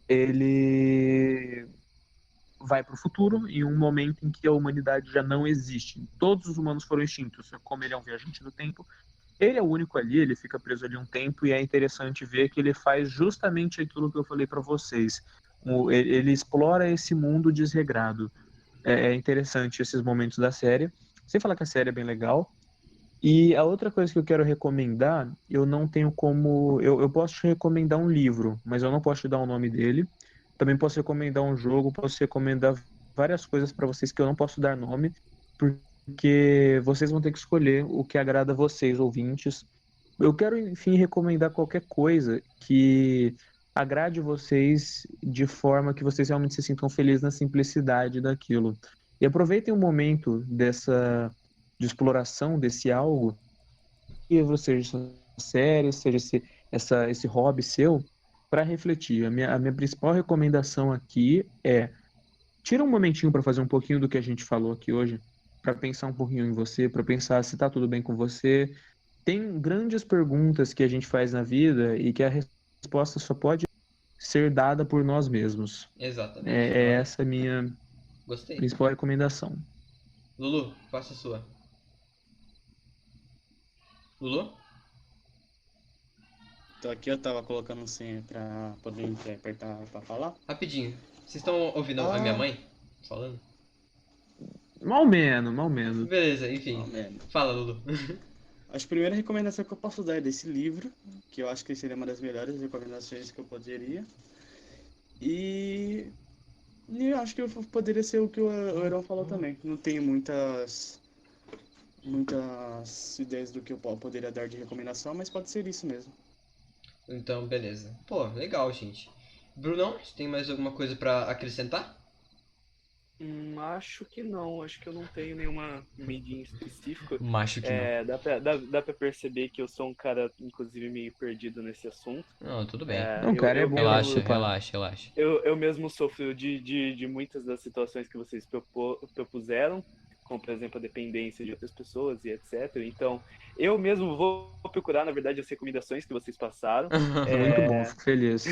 ele vai para o futuro em um momento em que a humanidade já não existe. Todos os humanos foram extintos. Como ele é um viajante do tempo, ele é o único ali, ele fica preso ali um tempo, e é interessante ver que ele faz justamente aquilo que eu falei para vocês. Ele explora esse mundo desregrado. É interessante esses momentos da série. Sem falar que a série é bem legal. E a outra coisa que eu quero recomendar, eu não tenho como. Eu posso te recomendar um livro, mas eu não posso te dar o nome dele. Também posso recomendar um jogo, posso recomendar várias coisas para vocês que eu não posso dar nome, porque vocês vão ter que escolher o que agrada a vocês, ouvintes. Eu quero, enfim, recomendar qualquer coisa que agrade vocês de forma que vocês realmente se sintam felizes na simplicidade daquilo. E aproveitem o momento de exploração desse algo, que seja essa série, seja esse hobby seu, para refletir. A minha principal recomendação aqui é: tira um momentinho para fazer um pouquinho do que a gente falou aqui hoje, para pensar um pouquinho em você, para pensar se está tudo bem com você. Tem grandes perguntas que a gente faz na vida e que a resposta só pode ser dada por nós mesmos. Exatamente. Essa a minha Gostei. principal recomendação. Lulu, faça a sua. Lulu? Tô aqui, eu tava colocando senha pra poder apertar pra falar. Rapidinho. Vocês estão ouvindo a minha mãe falando? Mal menos. Beleza, enfim. Fala, Lulu. Acho que a primeira recomendação que eu posso dar é desse livro, que eu acho que seria uma das melhores recomendações que eu poderia. E eu acho que poderia ser o que o Heron falou também. Não tenho muitas ideias do que eu poderia dar de recomendação, mas pode ser isso mesmo. Então, beleza. Pô, legal, gente. Brunão, você tem mais alguma coisa pra acrescentar? Acho que não. Acho que eu não tenho nenhuma medinha específica. Acho que não. Dá pra perceber que eu sou um cara, inclusive, meio perdido nesse assunto. Não, tudo bem. Não, cara, é bom. Relaxa. Eu mesmo sofro de muitas das situações que vocês propuseram, como, por exemplo, a dependência de outras pessoas e etc. Então, eu mesmo vou procurar, na verdade, as recomendações que vocês passaram. Muito bom, fico feliz.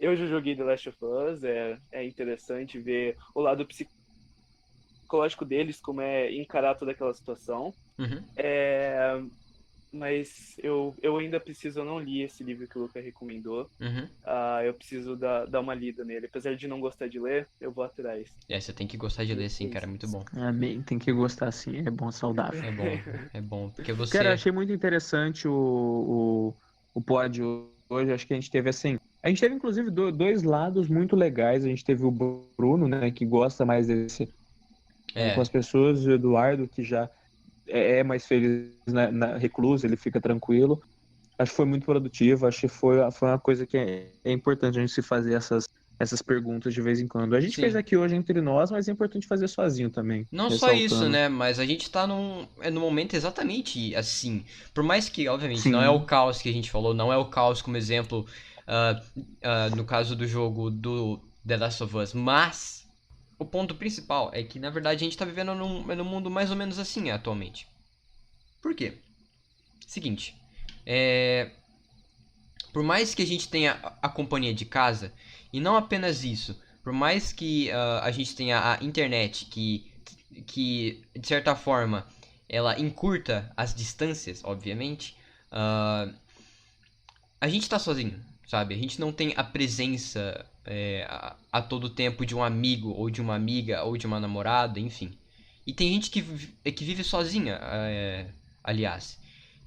Eu já joguei The Last of Us, é interessante ver o lado psicológico deles, como é encarar toda aquela situação. Uhum. Mas eu ainda preciso, eu não li esse livro que o Luca recomendou. Uhum. Eu preciso dar uma lida nele. Apesar de não gostar de ler, eu vou atrás. Você tem que gostar de ler sim, cara, é muito bom. Tem que gostar sim, é bom, saudável. É bom, porque você... Cara, eu achei muito interessante o pod hoje, acho que a gente teve assim... A gente teve, inclusive, dois lados muito legais. A gente teve o Bruno, né, que gosta mais É. com as pessoas. O Eduardo, que já é mais feliz na reclusa, ele fica tranquilo. Acho que foi muito produtivo, acho que foi uma coisa que é importante a gente se fazer essas perguntas de vez em quando. A gente Sim. fez aqui hoje entre nós, mas é importante fazer sozinho também. Não só isso, ressaltando. né? Mas a gente tá no momento exatamente assim. Por mais que, obviamente, Sim. não é o caos que a gente falou, não é o caos como exemplo no caso do jogo do The Last of Us, mas o ponto principal é que, na verdade, a gente tá vivendo num mundo mais ou menos assim atualmente. Por quê? Seguinte, por mais que a gente tenha a companhia de casa, e não apenas isso, por mais que a gente tenha a internet que de certa forma ela encurta as distâncias, obviamente, a gente tá sozinho, sabe? A gente não tem a presença a todo tempo de um amigo, ou de uma amiga, ou de uma namorada, enfim. E tem gente que vive sozinha, aliás.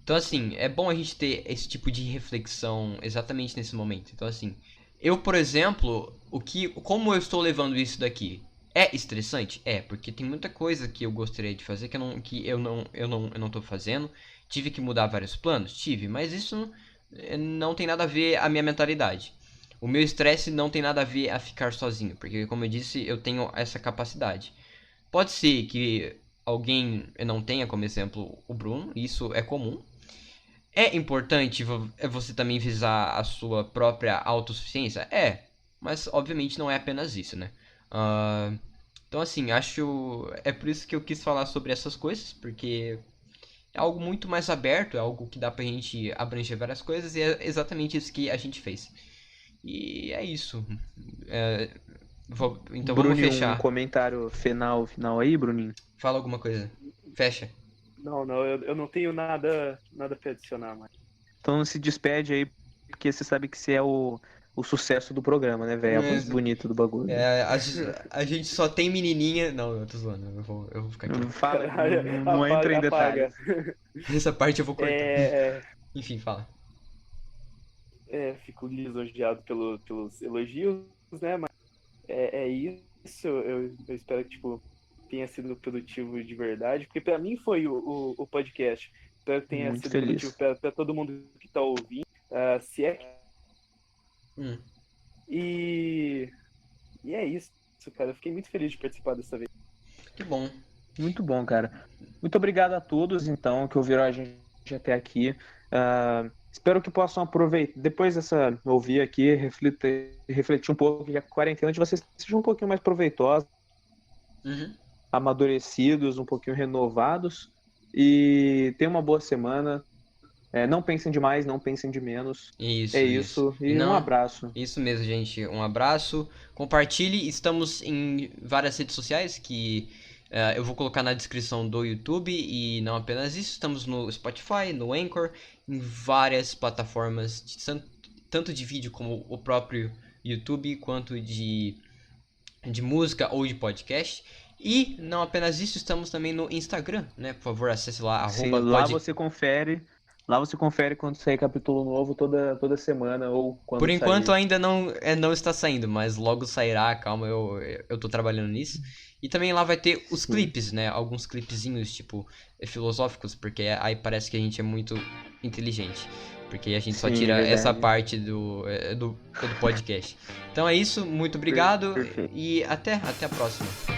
Então, assim, é bom a gente ter esse tipo de reflexão exatamente nesse momento. Então, assim, eu, por exemplo, como eu estou levando isso daqui? É estressante? É, porque tem muita coisa que eu gostaria de fazer que eu não tô fazendo. Tive que mudar vários planos? Tive, mas isso não tem nada a ver a minha mentalidade. O meu estresse não tem nada a ver a ficar sozinho, porque, como eu disse, eu tenho essa capacidade. Pode ser que alguém não tenha, como exemplo, o Bruno, isso é comum. É importante você também visar a sua própria autossuficiência? É, mas obviamente não é apenas isso, né? Então, assim, acho. É por isso que eu quis falar sobre essas coisas, porque é algo muito mais aberto, é algo que dá pra gente abranger várias coisas, e é exatamente isso que a gente fez. E é isso. Então vamos Bruninho, um fechar. comentário final aí, Bruninho? Fala alguma coisa. Fecha. Não, eu não tenho nada pra adicionar mais. Então se despede aí, porque você sabe que você é o sucesso do programa, né, velho? A voz bonita do bagulho. A gente só tem menininha. Não, eu tô zoando. Eu vou ficar quieto. Fala, não entra em Apaga. detalhes. Essa parte eu vou cortar. Enfim, fala. Fico lisonjeado pelos elogios, né? Mas é isso. Eu espero que, tipo, tenha sido produtivo de verdade, porque pra mim foi o podcast. Espero que tenha Muito sido feliz. produtivo pra todo mundo que tá ouvindo. Se é que... E é isso, cara. Eu fiquei muito feliz de participar dessa vez. Que bom. Muito bom, cara. Muito obrigado a todos, então, que ouviram a gente até aqui. Espero que possam aproveitar, depois dessa ouvir aqui, refletir um pouco, que a quarentena de vocês seja um pouquinho mais proveitosa, amadurecidos, um pouquinho renovados, e tenham uma boa semana. Não pensem demais, não pensem de menos. Isso. E um abraço. Isso mesmo, gente. Um abraço. Compartilhe. Estamos em várias redes sociais que eu vou colocar na descrição do YouTube. E não apenas isso, estamos no Spotify, no Anchor, em várias plataformas, tanto de vídeo como o próprio YouTube, quanto de música ou de podcast. E não apenas isso, estamos também no Instagram, né? Por favor, acesse lá. Sim, lá você confere. Lá você confere quando sair capítulo novo toda semana ou quando Por enquanto sair. ainda não está saindo, mas logo sairá, calma, eu tô trabalhando nisso. E também lá vai ter os clipes, né? Alguns clipezinhos, tipo, filosóficos, porque aí parece que a gente é muito inteligente. Porque a gente só tira essa parte do podcast. Então é isso, muito obrigado. Perfeito. E até a próxima.